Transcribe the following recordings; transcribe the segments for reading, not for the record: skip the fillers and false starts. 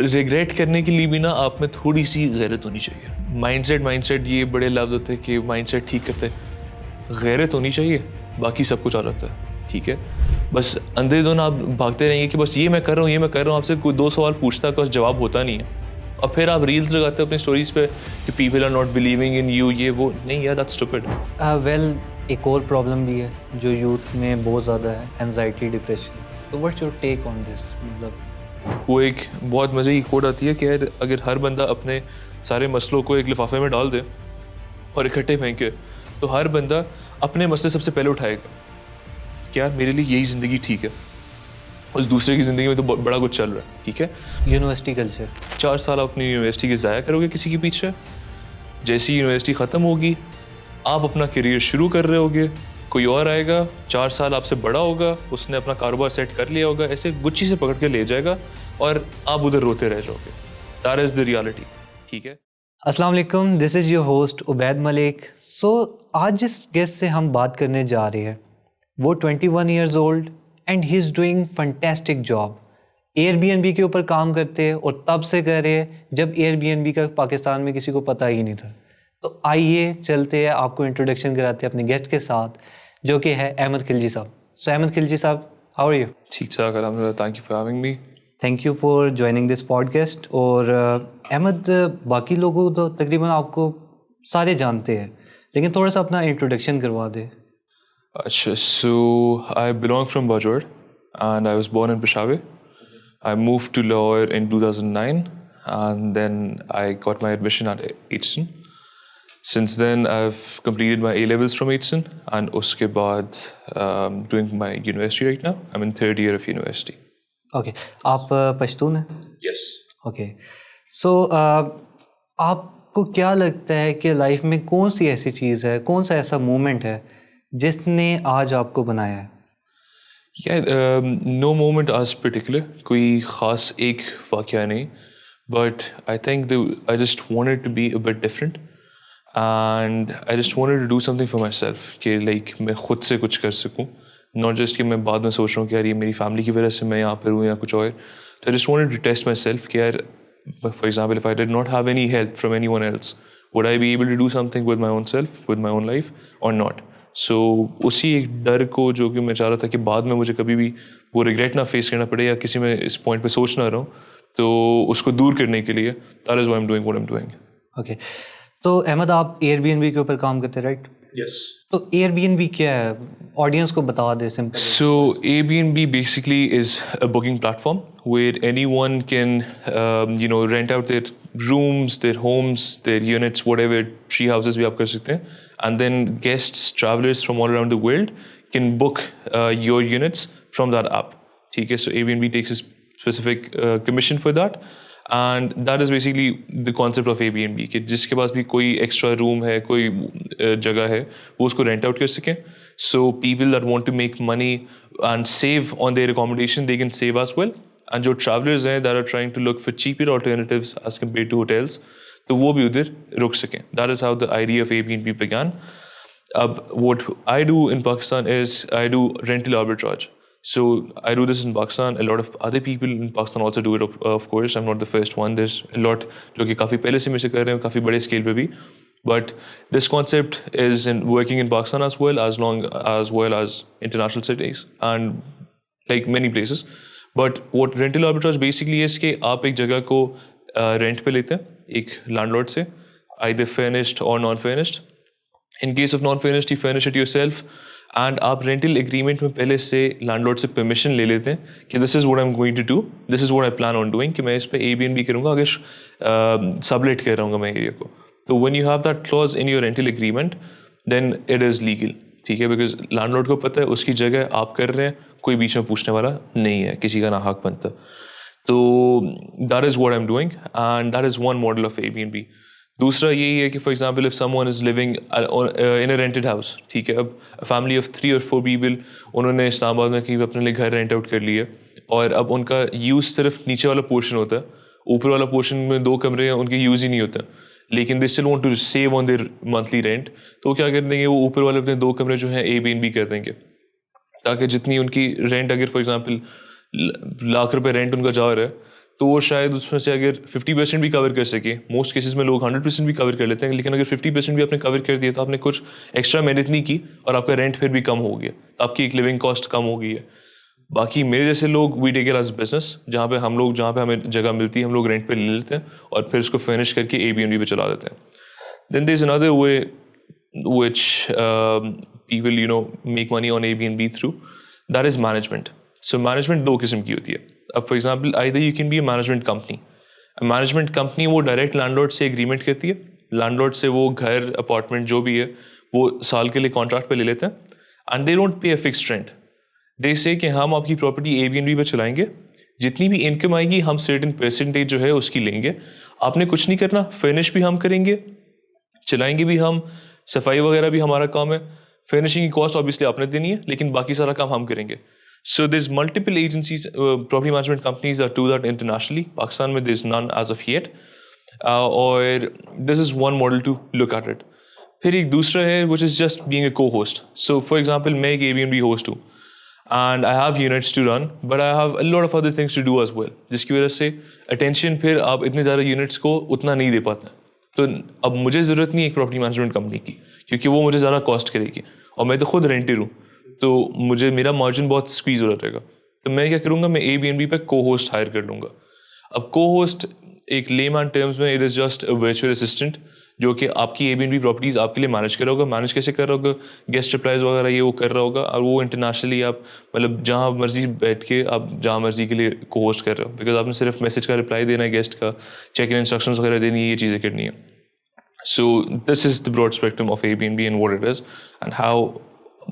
Regret करने के लिए भी ना आप में थोड़ी सी गैरत होनी चाहिए। माइंडसेट ये बड़े लफ्ज़ होते हैं कि माइंडसेट ठीक करते हैं। गैरत होनी चाहिए, बाकी सब कुछ आ जाता है, ठीक है। बस अंधे दोनों आप भागते रहेंगे कि बस ये मैं कर रहा हूँ, ये मैं कर रहा हूँ, आपसे कोई 2 सवाल पूछता है, बस जवाब होता नहीं है। और फिर आप रील्स लगाते हो अपनी स्टोरीज पे कि people are not believing in you, ये वो नहीं यार, दैट्स स्टूपिड। वेल एक और प्रॉब्लम भी है जो यूथ में बहुत ज़्यादा है, एनजाइटी, डिप्रेशन। तो what's your take on this? मतलब वो एक बहुत मज़े की कोड आती है कि यार अगर हर बंदा अपने सारे मसलों को एक लिफाफे में डाल दे और इकट्ठे फेंके तो हर बंदा अपने मसले सबसे पहले उठाएगा कि यार मेरे लिए यही ज़िंदगी ठीक है। उस दूसरे की ज़िंदगी में तो बड़ा कुछ चल रहा है, ठीक है। यूनिवर्सिटी कल्चर, 4 साल आप अपनी यूनिवर्सिटी के ज़ाया करोगे किसी के पीछे। जैसी यूनिवर्सिटी ख़त्म होगी आप अपना करियर शुरू कर रहे होगे, कोई और आएगा 4 साल आपसे बड़ा होगा, उसने अपना कारोबार सेट कर लिया होगा, ऐसे गुच्छी से पकड़ के ले जाएगा और आप उधर रोते रह जाओगे। दैट इज़ द रियलिटी, ठीक है। अस्सलाम वालेकुम, this is your host Ubaid Malik. So आज जिस गेस्ट से हम बात करने जा रहे हैं वो 21 years old and he is doing fantastic job. Airbnb के ऊपर काम करते हैं और तब से कर रहे हैं जब एयरबीएनबी का पाकिस्तान में किसी को पता ही नहीं था। तो आइए चलते हैं, आपको इंट्रोडक्शन कराते हैं अपने गेस्ट के साथ जो कि है अहमद खिलजी साहब। सो अहमद खिलजी साहब, हाउ आर यू? ठीक ठाक अल्हम्दुलिल्लाह, thank you for having me. Thank you for joining this podcast. और अहमद, बाकी लोगों तो तकरीबन आपको सारे जानते हैं, लेकिन थोड़ा सा अपना इंट्रोडक्शन करवा दे। अच्छा, so I belong from Bajor and I was born in Peshawar. I moved to Lahore in 2009 and then I got my admission at Eton. Since then I've completed my A-levels from Eton and uske baad doing my university right now. I'm in 3rd year of university. Okay, आप पश्तून हैं? Yes. Okay, सो आपको क्या लगता है कि life में कौन सी ऐसी चीज़ है, कौन सा ऐसा मोमेंट है जिसने आज आपको बनाया है? Yeah, no moment as particular, कोई ख़ास एक वाक़या नहीं, but I think I just wanted to be a bit different and I just wanted to do something for myself कि like मैं खुद से कुछ कर सकूं, not just कि मैं बाद में सोच रहा हूँ कि यार ये मेरी फैमिली की वजह से मैं यहाँ पर हूँ या कुछ और। So I just wanted to test myself कि यार, for example, if I did not have any help from anyone else, would I be able to do something with my own self, with my own life or not? सो उसी एक डर को जो कि मैं चाह रहा था कि बाद में मुझे कभी भी वो रिग्रेट ना फेस करना पड़े या किसी में इस पॉइंट पे सोच ना रहूं, तो उसको दूर करने के लिए that is why I am doing what I am doing. Okay, तो अहमद आप एयरबीएनबी के ऊपर काम करते हैं, राइट? यस। तो एयरबीएनबी क्या है, ऑडियंस को बता they simple. So Airbnb basically is a booking platform where anyone can, rent out their rooms, their homes, their units, whatever tree houses भी आप कर सकते हैं, and then guests, travelers from all around the world can book your units from that app. ठीक है, so Airbnb takes a specific commission for that. And that is basically the concept of Airbnb कि जिसके पास भी कोई extra room है, कोई जगह है, वो उसको रेंट आउट कर सकें. So people that want to make money and save on their accommodation, they can save as well. And जो travelers हैं that are trying to look for cheaper alternatives as compared to hotels, तो वो भी उधर रुक सकें. That is how the idea of Airbnb began. What I do in Pakistan is I do rental arbitrage. So I do this in Pakistan. A lot of other people in Pakistan also do it. Of course, I'm not the first one. There's a lot जो कि काफ़ी पहले से मेरे से कर रहे हैं, काफ़ी बड़े स्केल पे भी. But this concept is working in Pakistan as well as international cities and like many places. But what rental arbitrage basically is कि आप एक जगह को रेंट पे लेते हैं एक लैंडलॉर्ड से, either furnished or non-furnished. In case of non-furnished, you furnish it yourself. And आप रेंटल एग्रीमेंट में पहले से लैंडलॉर्ड से परमिशन ले लेते हैं कि this is what I am going to do, this is what I plan on doing, कि मैं इस पे Airbnb करूँगा अगर सबलेट कर रहा हूँ मैं एरिया को. तो when you have that clause in your rental agreement then it is legal, ठीक है, बिकॉज लैंडलॉर्ड को पता है उसकी जगह आप कर रहे हैं, कोई बीच में पूछने वाला नहीं है, किसी का ना हक बनता. तो that is what I am doing and that is one model of Airbnb. दूसरा यही है कि for example if someone is living in a rented house, ठीक है, अब फैमिली ऑफ 3 और 4 पीपल, उन्होंने इस्लामाबाद में कहीं अपने लिए घर रेंट आउट कर लिया और अब उनका यूज़ सिर्फ नीचे वाला पोर्शन होता है, ऊपर वाला पोर्शन में 2 कमरे हैं, उनके यूज़ ही नहीं होता, लेकिन they still want to save on their monthly rent. तो क्या कर देंगे, वो ऊपर वाले अपने 2 कमरे जो हैं Airbnb कर देंगे, ताकि जितनी उनकी रेंट, अगर फॉर एग्जांपल ₹1,00,000 रेंट उनका जा रहा है, तो वो शायद उसमें से अगर 50% भी कवर कर सके, मोस्ट केसेस में लोग 100% भी कवर कर लेते हैं, लेकिन अगर 50% भी आपने कवर कर दिया तो आपने कुछ एक्स्ट्रा मेहनत नहीं की और आपका रेंट फिर भी कम हो गया, तो आपकी एक लिविंग कॉस्ट कम हो गई है। बाकी मेरे जैसे लोग, we take it as business, जहाँ पे हमें जगह मिलती है हम लोग रेंट पे ले लेते हैं और फिर उसको फिनिश करके Airbnb पे चला देते हैं। Then there is another way which people make money on Airbnb through, that is management. So management दो किस्म की होती है। अब for example either you can be a management company. Management company वो डायरेक्ट लैंडलॉर्ड से एग्रीमेंट करती है, लैंडलॉर्ड से वो घर अपार्टमेंट जो भी है वो साल के लिए कॉन्ट्रैक्ट पे ले लेते हैं and they don't pay a fixed rent. दे से कि हम आपकी प्रॉपर्टी Airbnb पे चलाएंगे, जितनी भी इनकम आएगी हम सर्टेन परसेंटेज जो है उसकी लेंगे, आपने कुछ नहीं करना, फिनिश भी हम करेंगे, चलाएंगे भी हम, सफाई वगैरह भी हमारा काम है, फिनिशिंग की कॉस्ट ऑब्वियसली आपने देनी है, लेकिन बाकी सारा काम हम करेंगे। So this multiple agencies, property management companies are do that internationally, Pakistan में this none as of yet, और this is one model to look at it. फिर एक दूसरा है which is just being a co host. So for example मैं एक Airbnb host हूँ and I have units to run, but I have a lot of other things to do as well, जिसकी वजह से attention फिर आप इतने ज़्यादा units को उतना नहीं दे पाते। तो अब मुझे ज़रूरत नहीं है एक प्रॉपर्टी मैनेजमेंट कंपनी की, क्योंकि वो मुझे ज़्यादा कॉस्ट करेगी और मैं तो खुद रेंटर हूँ, तो मुझे मेरा मार्जिन बहुत स्क्वीज हो रहेगा। तो मैं क्या करूँगा, मैं Airbnb पे को होस्ट हायर कर लूँगा। अब को होस्ट एक लेमैन टर्म्स में it is just a virtual assistant जो कि आपकी Airbnb प्रॉपर्टीज़ आपके लिए मैनेज कर रहा होगा। मैनेज कैसे कर रहा होगा, गेस्ट रिप्लाईज वगैरह ये वो कर रहा होगा, और वो इंटरनेशनली आप मतलब जहाँ मर्जी बैठ के आप जहाँ मर्जी के लिए को होस्ट कर रहे हो, बिकॉज आपने सिर्फ मैसेज का रिप्लाई देना है, गेस्ट का चेक इन इंस्ट्रक्शंस वगैरह देनी है, ये चीज़ें करनी है। So this is the broad spectrum of Airbnb and what it is and how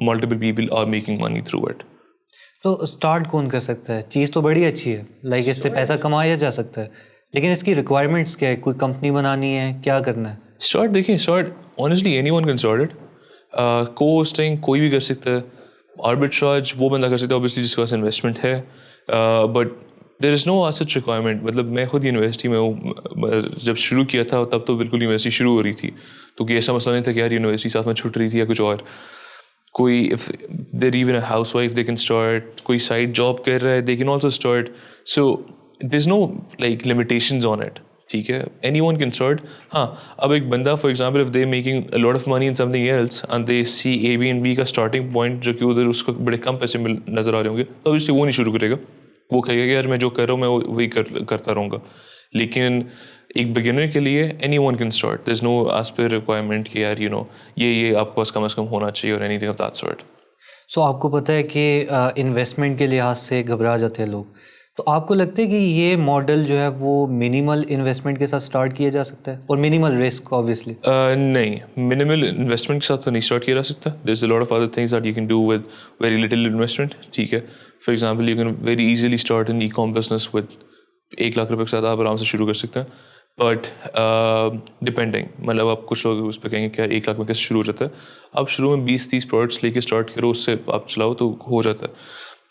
multiple people are making money through it. तो स्टार्ट कौन कर सकता है? चीज़ तो बड़ी अच्छी है, लाइक इससे पैसा कमाया जा सकता है, लेकिन इसकी रिक्वायरमेंट्स क्या है? कोई कंपनी बनानी है, क्या करना है? स्टार्ट देखिए, start honestly anyone can start it. को होस्टिंग कोई भी कर सकता है, आर्बिट्राज वो बंदा कर सकता है ऑब्वियसली जिसके पास इन्वेस्टमेंट है, but there is no such requirement. मतलब मैं खुद यूनिवर्सिटी में हूँ, जब शुरू किया था तब तो बिल्कुल यूनिवर्सिटी शुरू हो रही थी, तो कि ऐसा मसला नहीं था कि यार यूनिवर्सिटी साथ में छूट रही थी या कुछ और। कोई if there even a housewife they can start, कोई साइड जॉब कर रहा है they can also start. So there is no like limitations on it, ठीक है, एनीवन कैन स्टार्ट। हाँ, अब एक बंदा for example if they making a lot of money in something else and they see Airbnb का starting point जो कि उधर उसको बड़े कम पैसे मिल नज़र आ रहे होंगे, तो ऑब्वियसली वो नहीं शुरू करेगा, वो कहेगा कि यार मैं जो कर रहा हूँ मैं वही करता रहूँगा। लेकिन एक बिगिनर के लिए anyone can start, there is no age पर रिक्वायरमेंट कि यार ये आपके पास कम से कम होना चाहिए और एनीथिंग ऑफ दैट सॉर्ट। सो आपको पता है कि इन्वेस्टमेंट के लिहाज से घबरा जाते हैं लोग, तो आपको लगता है कि ये मॉडल जो है वो मिनिमल इन्वेस्टमेंट के साथ स्टार्ट किया जा सकता है और मिनिमल रिस्क ऑब्वियसली? नहीं, मिनिमल इन्वेस्टमेंट के साथ तो नहीं स्टार्ट किया जा सकता। There is a lot of other things that you can do with very little investment, ठीक है। For example you can very easily start an ecom business with 1 lakh रुपए के साथ आप आराम से शुरू कर सकते हैं, बट डिपेंडिंग, मतलब आप कुछ लोग उस पर कहेंगे कि यार 1 लाख में कैसे शुरू हो जाता है। आप शुरू में 20-30 प्रोडक्ट्स लेके स्टार्ट करो, उससे आप चलाओ तो हो जाता है,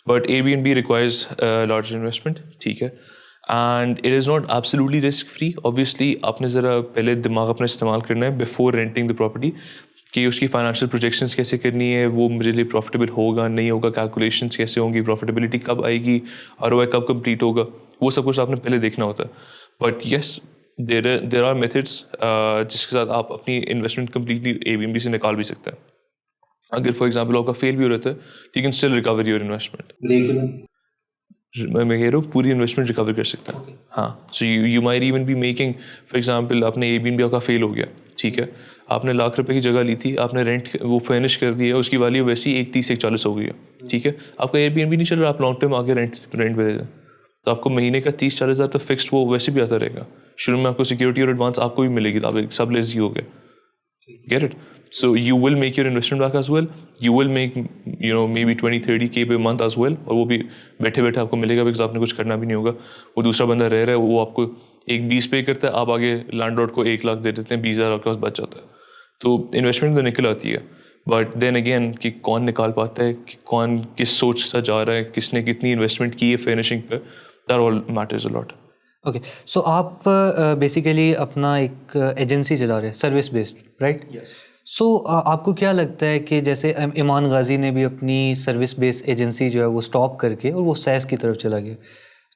but Airbnb requires large investment, ठीक है, and it is not absolutely risk free. Obviously आपने ज़रा पहले दिमाग अपना इस्तेमाल करना है बिफोर रेंटिंग द प्रॉपर्टी, कि उसकी फाइनेंशियल प्रोजेक्शंस कैसे करनी है, वो मेरे लिए प्रॉफिटेबल होगा नहीं होगा, कैलकुलेशंस कैसे होंगी, प्रॉफिटेबिलिटी कब आएगी, ROI कब कंप्लीट होगा, वो सब कुछ आपने पहले देखना होता है। But yes, there are methods जिसके साथ आप अपनी इन्वेस्टमेंट कम्प्लीटली Airbnb से निकाल भी सकते हैं। अगर फॉर एग्जाम्पल आपका फेल भी हो रहा है तो you can still recover your investment. मैं कह रहा हूँ पूरी इन्वेस्टमेंट रिकवर कर सकता है। हाँ, so you might even be making, for example आपने Airbnb आपका फेल हो गया, ठीक है, आपने लाख रुपए की जगह ली थी, आपने रेंट वो फिनिश कर दिया, उसकी वैल्यू वैसी 130-140 हो गई है, ठीक है, आपका Airbnb नहीं चल रहा, आप लॉन्ग टर्म आगे रेंट पे दे दें, तो आपको महीने का 30-40 हज़ार तो फिक्स्ड वो वैसे भी आता रहेगा। शुरू में आपको सिक्योरिटी और एडवांस आपको भी मिलेगी, तो आप सब लेजी हो गए, get it? So you will make your investment back as well. You will make maybe 20-30K per month as well, और वो भी बैठे बैठे आपको मिलेगा, बिकॉज आपने कुछ करना भी नहीं होगा। वो दूसरा बंदा रह रहा है, वो आपको 1-20 पे करता है, आप आगे लैंडलॉर्ड को 1 लाख दे देते हैं, 20,000 आपके पास बच जाता है। तो इन्वेस्टमेंट तो निकल आती है, बट देन अगेन कि कौन निकाल पाता है, कि कौन किस सोच से जा रहा है, किसने कितनी इन्वेस्टमेंट की है फिनिशिंग पे, that all matters a lot. Okay, so आप बेसिकली अपना एक एजेंसी चला रहे हैं, service based, right? Yes. So आपको क्या लगता है कि जैसे इमान गाजी ने भी अपनी सर्विस बेस्ड एजेंसी जो है वो स्टॉप करके और वो सैस की तरफ चला गया,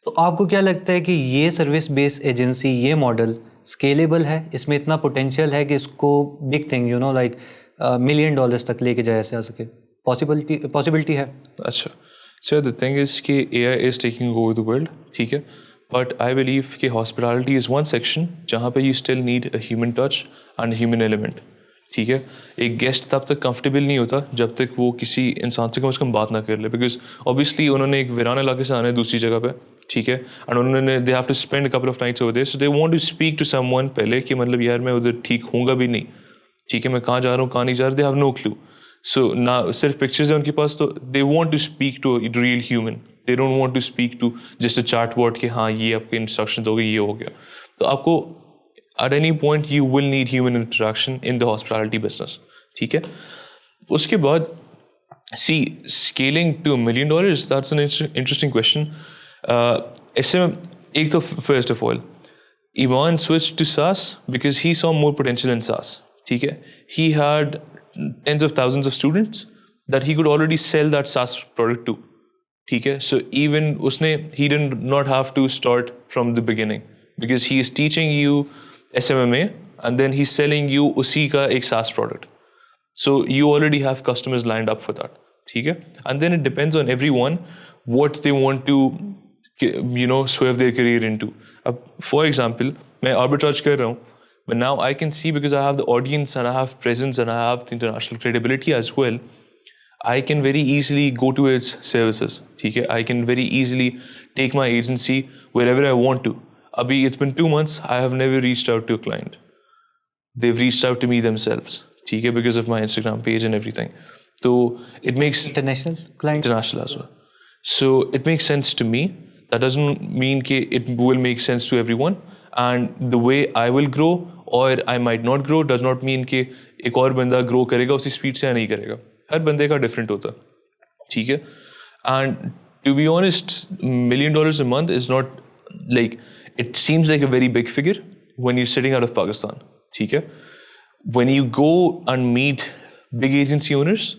तो आपको क्या लगता है कि ये सर्विस बेस्ड एजेंसी, ये मॉडल स्केलेबल है, इसमें इतना पोटेंशियल है कि इसको बिग थिंग लाइक $1 million तक लेके जाया जा सके? पॉसिबिलिटी है? अच्छा, सर द थिंग इज़ कि AI is taking over the world, ठीक है, बट आई बिलीव कि हॉस्पिटैलिटी इज़ वन सेक्शन जहाँ पे you still need a human touch and human element, ठीक है। एक गेस्ट तब तक कंफर्टेबल नहीं होता जब तक वो किसी इंसान से कम से कम बात ना कर ले, बिकॉज ऑब्वियसली उन्होंने एक वीरान इलाके से आना है दूसरी जगह पे, ठीक है, एंड उन्होंने they have to spend couple of nights over there, so they want to speak to someone पहले कि मतलब यार मैं उधर ठीक होऊंगा भी नहीं, ठीक है, मैं कहाँ जा रहा हूँ कहाँ नहीं जा रहा, they have no clue. So ना सिर्फ पिक्चर्स हैं उनके पास, तो they want to speak to real human, they don't want to speak to just a chatbot कि हाँ ये आपके इंस्ट्रक्शंस हो गए, ये हो गया। तो आपको at any point you will need human interaction in the hospitality business, ठीक है। उसके बाद see scaling to $1 million, that's an interesting question. ऐसे में एक तो first of all Ivan switched to SaaS because he saw more potential in SaaS, ठीक है। He had tens of thousands of students that he could already sell that SaaS product to, ठीक है। So even उसने he did not have to start from the beginning because he is teaching you SMMA and then he's selling you उसी का एक SaaS product. So you already have customers lined up for that, ठीक है। And then it depends on everyone what they want to swerve their career into. अब for example मैं arbitrage कर रहा हूँ, but now I can see because I have the audience and I have presence and I have the international credibility as well. I can very easily go to its services, ठीक है। I can very easily take my agency wherever I want to. Abhi, it's been 2 months, I have never reached out to a client. They've reached out to me themselves, ठीक है, because of my Instagram page and everything. So it makes international client? international as well. So it makes sense to me. That doesn't mean कि it will make sense to everyone. And the way I will grow or I might not grow does not mean कि एक और बंदा grow करेगा उसी speed से या नहीं करेगा। हर बंदे का different होता है, ठीक है। And to be honest, $1 million a month is not like, it seems like a very big figure when you're sitting out of Pakistan, ठीक है। When you go and meet big agency owners,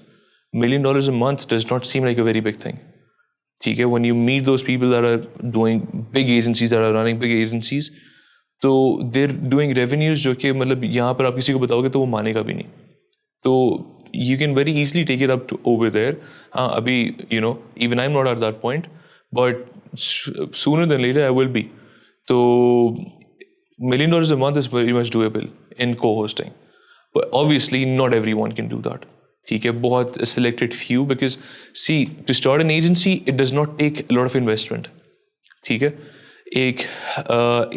$1 million a month does not seem like a very big thing, ठीक है। When you meet those people that are doing big agencies, that are running big agencies, तो they're doing revenues जो कि मतलब यहाँ पर आप किसी को बताओगे तो वो मानेगा भी नहीं। तो you can very easily take it up to over there. हाँ अभी even I'm not at that point, but sooner than later I will be. तो $1 million a month is very much doable in co-hosting, but obviously not everyone can do that, ठीक है। बहुत selected few, because see to start an agency it does not take a lot of investment, ठीक है। एक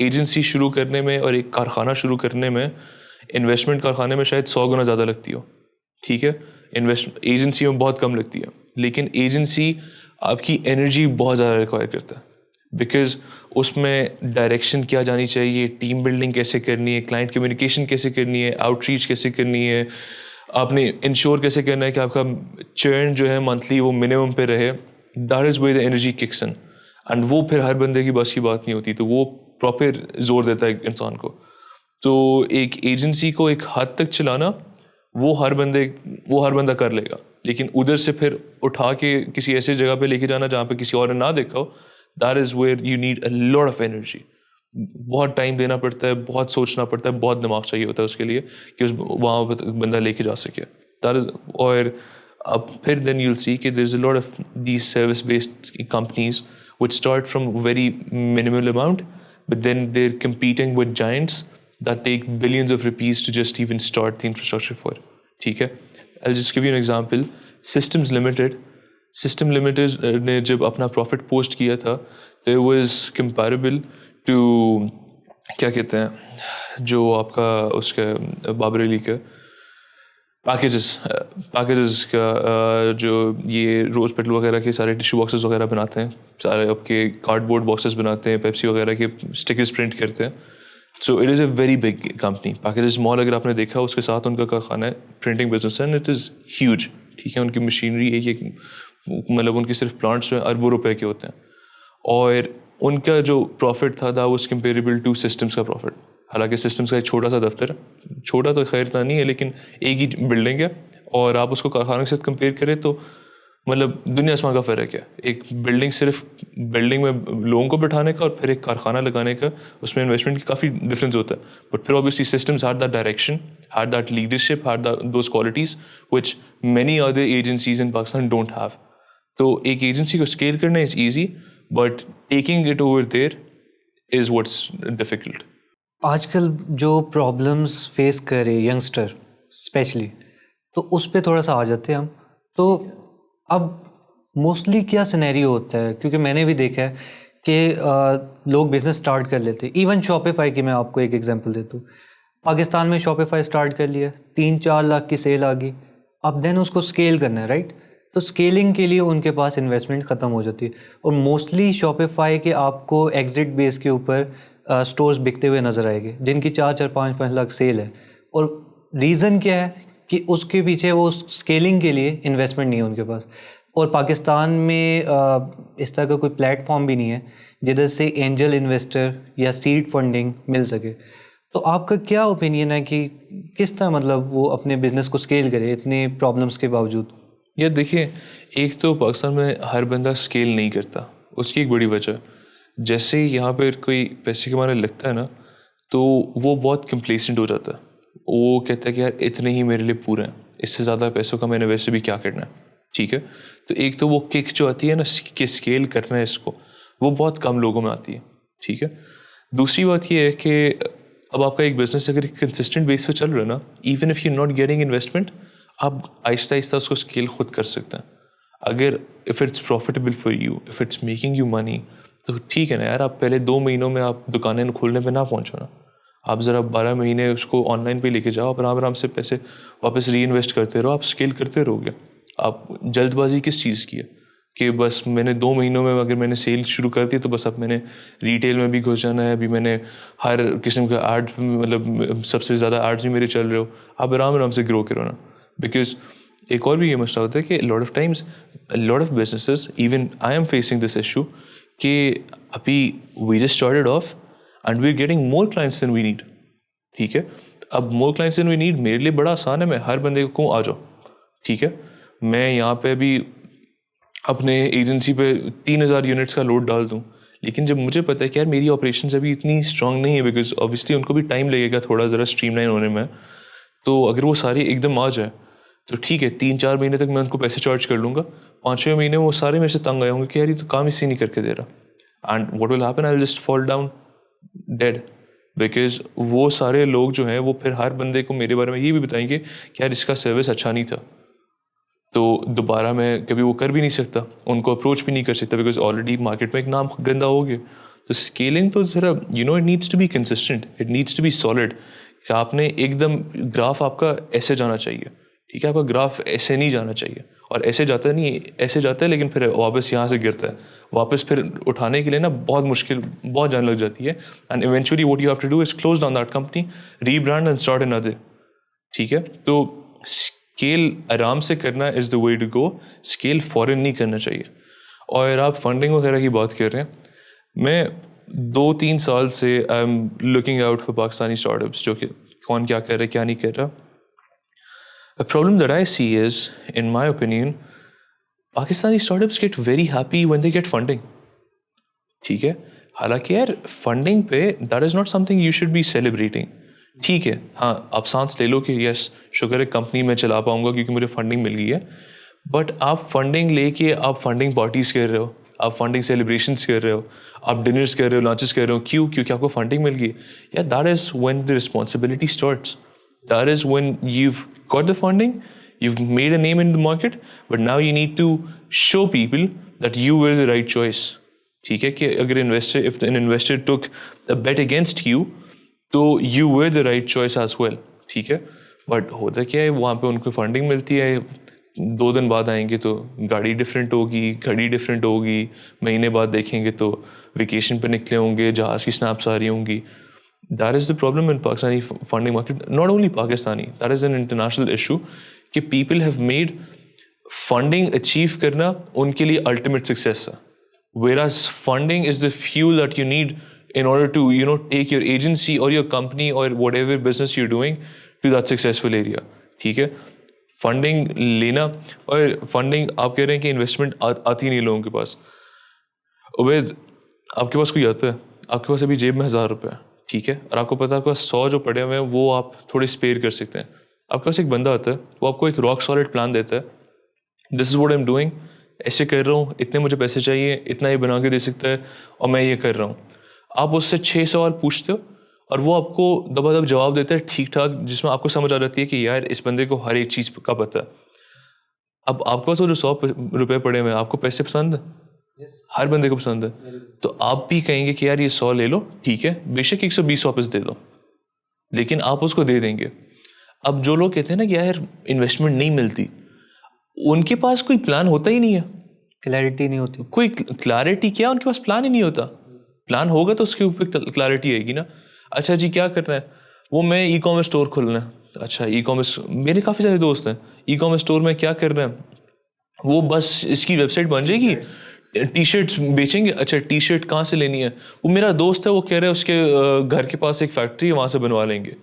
agency शुरू करने में और एक कारखाना शुरू करने में इन्वेस्टमेंट कारखाने में शायद 100 गुना ज़्यादा लगती हो, ठीक है। इन्वेस्ट एजेंसी में बहुत कम लगती है, लेकिन एजेंसी आपकी एनर्जी बहुत ज़्यादा रिक्वायर करता है, बिकॉज उसमें डायरेक्शन क्या जानी चाहिए, टीम बिल्डिंग कैसे करनी है, क्लाइंट कम्युनिकेशन कैसे करनी है, आउटरीच कैसे करनी है, आपने इंश्योर कैसे करना है कि आपका चर्न जो है मंथली वो मिनिमम पे रहे। That is where the energy kicks in, and वो फिर हर बंदे की बस की बात नहीं होती, तो वो प्रॉपर जोर देता है इंसान को। तो एक एजेंसी को एक हद तक चलाना वो हर बंदा कर लेगा, लेकिन उधर से फिर उठा के किसी ऐसी जगह पे लेके जाना जहाँ पे किसी और ने ना देखा हो, that is where you need a lot of energy. बहुत टाइम देना पड़ता है, बहुत सोचना पड़ता है, बहुत दिमाग चाहिए होता है उसके लिए कि उस वहाँ पर बंदा लेके जा सके। दैट इज, और अब फिर देन यूल सी कि there is a lot of these service based companies which start from very minimal amount, but then they're competing with giants that take billions of rupees to just even start the infrastructure for, ठीक है। I'll just give you an example. System Limited ने जब अपना profit post किया था, there was comparable to क्या कहते हैं जो आपका उसका बाबर अली का पैकेजेस का जो ये रोज़ पेटल वगैरह के सारे टिश्यू बॉक्सेस वगैरह बनाते हैं, सारे आपके कार्डबोर्ड बॉक्सेस बनाते हैं, पेप्सी वगैरह के स्टिकर्स प्रिंट करते हैं। So it is a very big company. Packages mall अगर आपने देखा, उसके साथ उनका कारखाना है, प्रिंटिंग बिजनेस है, एंड इट इज़ ह्यूज, ठीक है। उनकी मशीनरी एक मतलब उनके सिर्फ प्लांट्स जो अरबों रुपए के होते हैं, और उनका जो प्रॉफिट था that was comparable to Systems का प्रॉफिट। हालांकि सिस्टम्स का एक छोटा सा दफ्तर, छोटा तो खैर इतना नहीं है, लेकिन एक ही बिल्डिंग है, और आप उसको कारखाने के साथ कंपेयर करें तो मतलब दुनिया आसमान का फ़र्क है। एक बिल्डिंग सिर्फ बिल्डिंग में लोगों को बिठाने का और फिर एक कारखाना लगाने का, उसमें इन्वेस्टमेंट की काफ़ी डिफरेंस होता है। बट फिर obviously Systems had that direction, had that leadership, had those qualities which many other agencies in Pakistan don't have. तो एक एजेंसी को स्केल करना is easy, but taking it over there is what's difficult. आजकल जो problems face कर रहे youngster specially, तो उस पे थोड़ा सा आ जाते हैं हम। तो अब मोस्टली क्या सिनेरियो होता है, क्योंकि मैंने भी देखा है कि लोग बिज़नेस स्टार्ट कर लेते हैं। इवन शॉपिफाई की मैं आपको एक एग्जांपल देता हूँ। पाकिस्तान में शॉपिफाई स्टार्ट कर लिया, 3-4 लाख की सेल आ गई। अब देन उसको स्केल करना है, राइट? तो स्केलिंग के लिए उनके पास इन्वेस्टमेंट ख़त्म हो जाती है। और मोस्टली शॉपिफाई के आपको एग्जिट बेस के ऊपर स्टोर्स बिकते हुए नज़र आएंगे जिनकी 4-4, 5-5 लाख सेल है। और रीज़न क्या है कि उसके पीछे वो स्केलिंग के लिए इन्वेस्टमेंट नहीं है उनके पास। और पाकिस्तान में इस तरह का कोई प्लेटफॉर्म भी नहीं है जिधर से एंजल इन्वेस्टर या सीड फंडिंग मिल सके। तो आपका क्या ओपिनियन है कि किस तरह मतलब वो अपने बिजनेस को स्केल करे इतने प्रॉब्लम्स के बावजूद? यार देखिए, एक तो पाकिस्तान में हर बंदा स्केल नहीं करता, उसकी एक बड़ी वजह, जैसे ही यहाँ पर कोई पैसे कमाने लगता है ना, तो वो बहुत कंप्लेसेंट हो जाता है। वो कहता है कि यार इतने ही मेरे लिए पूरे हैं, इससे ज़्यादा पैसों का मैंने वैसे भी क्या करना है। ठीक है, तो एक तो वो किक जो आती है ना कि स्केल करना है इसको, वो बहुत कम लोगों में आती है। ठीक है, दूसरी बात ये है कि अब आपका एक बिजनेस अगर कंसिस्टेंट बेस पे चल रहा है ना, even if you not getting investment, आप आहिस्ता आहिस्ता उसको स्केल खुद कर सकते हैं। अगर if it's profitable for you, if it's making you money, तो ठीक है ना यार, आप पहले 2 महीनों में आप दुकानें खोलने पे ना पहुंचो ना, आप ज़रा 12 महीने उसको ऑनलाइन पे लेके जाओ, आराम आराम से पैसे वापस री इन्वेस्ट करते रहो, आप स्केल करते रहोगे। आप जल्दबाजी किस चीज़ की है कि बस मैंने 2 महीनों में अगर मैंने सेल शुरू कर दी तो बस अब मैंने रिटेल में भी घुस जाना है, अभी मैंने हर किस्म का एड, मतलब सबसे ज़्यादा एड्स भी मेरे चल रहे हो, आप आराम आराम से ग्रो करो ना। बिकॉज एक और भी ये मसला होता है कि lot of times lot of businesses, even I am facing this issue कि अभी we just started off and we are getting more clients than we need. ठीक है, अब more clients than we need मेरे लिए बड़ा आसान है, मैं हर बंदे को कहूँ आ जाओ। ठीक है, मैं यहाँ पे भी अपने एजेंसी पे 3,000 यूनिट्स का लोड डाल दूँ, लेकिन जब मुझे पता है कि यार मेरी ऑपरेशंस अभी इतनी स्ट्रांग नहीं है, बिकॉज ऑब्वियसली उनको भी टाइम लगेगा थोड़ा ज़रा स्ट्रीमलाइन होने में, तो अगर वो सारी एकदम आ जाए तो ठीक है, 3-4 महीने तक मैं उनको पैसे चार्ज कर लूँगा। 5वें महीने में वो सारे मेरे से तंग आए होंगे कि यार ये तो काम इसी नहीं करके दे रहा, and what will happen, I will just fall down dead. Because वो सारे लोग जो हैं वो फिर हर बंदे को मेरे बारे में ये भी बताएंगे कि यार इसका सर्विस अच्छा नहीं था, तो दोबारा मैं कभी वो कर भी नहीं सकता, उनको अप्रोच भी नहीं कर सकता, बिकॉज ऑलरेडी मार्केट में एक नाम गंदा हो गया। तो स्केलिंग तो ज़रा it needs to be consistent, it needs to be solid, कि आपने एकदम ग्राफ आपका ऐसे जाना चाहिए। ठीक है, आपका ग्राफ ऐसे नहीं जाना चाहिए, और ऐसे जाता नहीं, ऐसे जाता है लेकिन फिर वापस यहाँ से गिरता है, वापस फिर उठाने के लिए ना बहुत मुश्किल, बहुत जान लग जाती है, and eventually what you have to do is close down that company, rebrand and start another. ठीक है, तो स्केल आराम से करना is the way to go, scale फॉरन नहीं करना चाहिए। और आप फंडिंग वगैरह की बात कर रहे हैं, मैं 2-3 साल से I am looking out for Pakistani startups, जो कि कौन क्या कर रहा है क्या नहीं कर रहा। A problem that I see is, in my opinion, Pakistani startups get very happy when they get funding. ठीक है, हालांकि यार फंडिंग पे that is not something you should be celebrating. ठीक है, हाँ आप सांस ले लो कि यस शुक्र है कंपनी में चला पाऊंगा क्योंकि मुझे फंडिंग मिल गई है, बट आप फंडिंग लेके आप फंडिंग पार्टीज कर रहे हो, आप फंडिंग सेलिब्रेशंस कर रहे हो, आप डिनर्स कर रहे हो, लंचेस कर रहे हो, क्यों? क्योंकि आपको फंडिंग मिल गई। या that is when the responsibility starts, that is when you've got the funding, you've made a name in the market, but now you need to show people that you were the right choice. ठीक है, कि अगर investor, if an investor took a bet against you, तो you were the right choice as well. ठीक है, but होता क्या है, वहाँ पे उनको फंडिंग मिलती है, 2 दिन बाद आएंगे तो गाड़ी डिफरेंट होगी, घड़ी डिफरेंट होगी, महीने बाद देखेंगे तो वेकेशन पे निकले होंगे, जहाज़ की स्नैप्स आ रही होंगी। That is the problem in Pakistani funding market. Not only Pakistani, that is an international issue कि people have made funding achieve करना उनके लिए ultimate success है, whereas funding is the fuel that you need in order to take your agency or your company or whatever business you're doing to that successful area. ठीक है, funding लेना, और funding आप कह रहे हैं कि इन्वेस्टमेंट आती नहीं लोगों के पास। उबैद, आपके पास कोई आता है, आपके पास अभी जेब में 1000 रुपये है, ठीक है, और आपको पता है आपके पास 100 जो पड़े हुए हैं वो आप थोड़े स्पेयर कर सकते हैं। आपके पास एक बंदा आता है, वो आपको एक रॉक सॉलिड प्लान देता है, this is what I am doing, ऐसे कर रहा हूँ, इतने मुझे पैसे चाहिए, इतना ये बना के दे सकता है, और मैं ये कर रहा हूँ। आप उससे 6 सवाल पूछते हो और वो आपको दबादब जवाब देता है ठीक ठाक, जिसमें आपको समझ आ जाती है कि यार इस बंदे को हर एक चीज़ का पता है। अब आपके पास वो जो 100 रुपये पड़े हुए हैं, आपको पैसे पसंद है? हर बंदे को पसंद है। तो आप भी कहेंगे कि यार ये 100 ले लो, ठीक है, बेशक 120 वापस दे दो, लेकिन आप उसको दे देंगे। अब जो लोग कहते हैं ना कि यार इन्वेस्टमेंट नहीं मिलती, उनके पास कोई प्लान होता ही नहीं है। क्लैरिटी नहीं होती। कोई क्लैरिटी क्या, उनके पास प्लान ही नहीं होता। प्लान होगा तो उसके ऊपर क्लैरिटी आएगी ना। अच्छा जी, क्या करना है? वो मैं ई कॉमर्स स्टोर खोलना है। अच्छा, ई कॉमर्स, मेरे काफ़ी सारे दोस्त हैं, ई कॉमर्स स्टोर में क्या करना है? वो बस इसकी वेबसाइट बन जाएगी, टी शर्ट्स बेचेंगे। अच्छा, टी शर्ट कहाँ से लेनी है? वो मेरा दोस्त है, वो कह रहा है उसके घर के पास एक फैक्ट्री है, वहाँ से बनवा लेंगे।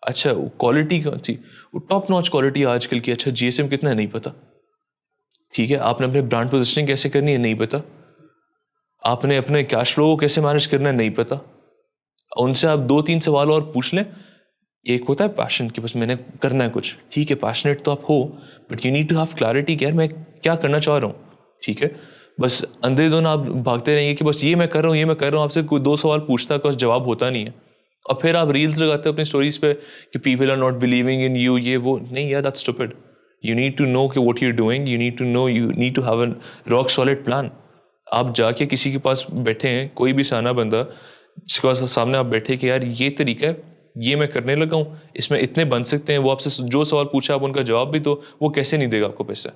अच्छा, क्वालिटी कौन सी? वो टॉप नॉच क्वालिटी आजकल की। अच्छा, जीएसएम कितना है नहीं पता, ठीक है। आपने अपने ब्रांड पोजिशनिंग कैसे करनी है नहीं पता। आपने अपने कैश फ्लो को कैसे मैनेज करना है नहीं पता। उनसे आप 2-3 सवाल और पूछ लें। एक होता है पैशन कि बस मैंने करना है कुछ, ठीक है, पैशनेट तो आप हो, but you need to have clarity कि यार मैं क्या करना चाह रहा हूँ, ठीक है। बस अंधे दोनों आप भागते रहेंगे कि बस ये मैं कर रहा हूँ, ये मैं कर रहा हूँ, आपसे कोई 2 सवाल पूछता है, कुछ जवाब होता नहीं है, और फिर आप रील्स लगाते हो अपनी स्टोरीज पे कि people are not believing in you, ये वो नहीं यार, that's stupid. You need to know कि what you are doing, you need to know, you need to have a rock solid plan. आप जाके किसी के पास बैठे हैं, कोई भी साना बंदा जिसके पास सामने आप बैठे कि यार ये तरीका है, ये मैं करने लगा हूँ, इसमें इतने बन सकते हैं, वो आपसे जो सवाल पूछा आप उनका जवाब भी दो, वो कैसे नहीं देगा आपको पैसा।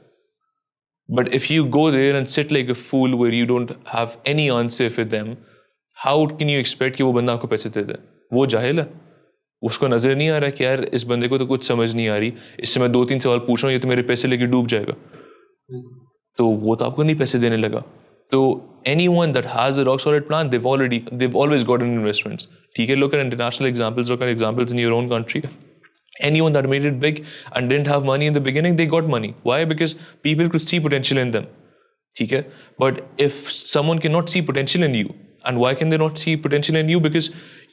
But if you go there and sit like a fool where you don't have any answer for them, how can you expect कि वो बंदा आपको पैसे दे दे? वो जाहिल है, उसको नजर नहीं आ रहा कि यार इस बंदे को तो कुछ समझ नहीं आ रही, इससे मैं 2-3 सवाल पूछ रहा हूँ, ये तो मेरे पैसे लेके डूब जाएगा, तो वो तो आपको नहीं पैसे देने लगा। तो anyone that has a rock solid plan, they've always gotten investments, ठीक है। Look at international examples, look at examples in your own country. Anyone that made it big and didn't have money in the beginning, they got money. Why? Because people could see potential in them, ठीक है। But if someone cannot see potential in you, and why can they not see potential in you? Because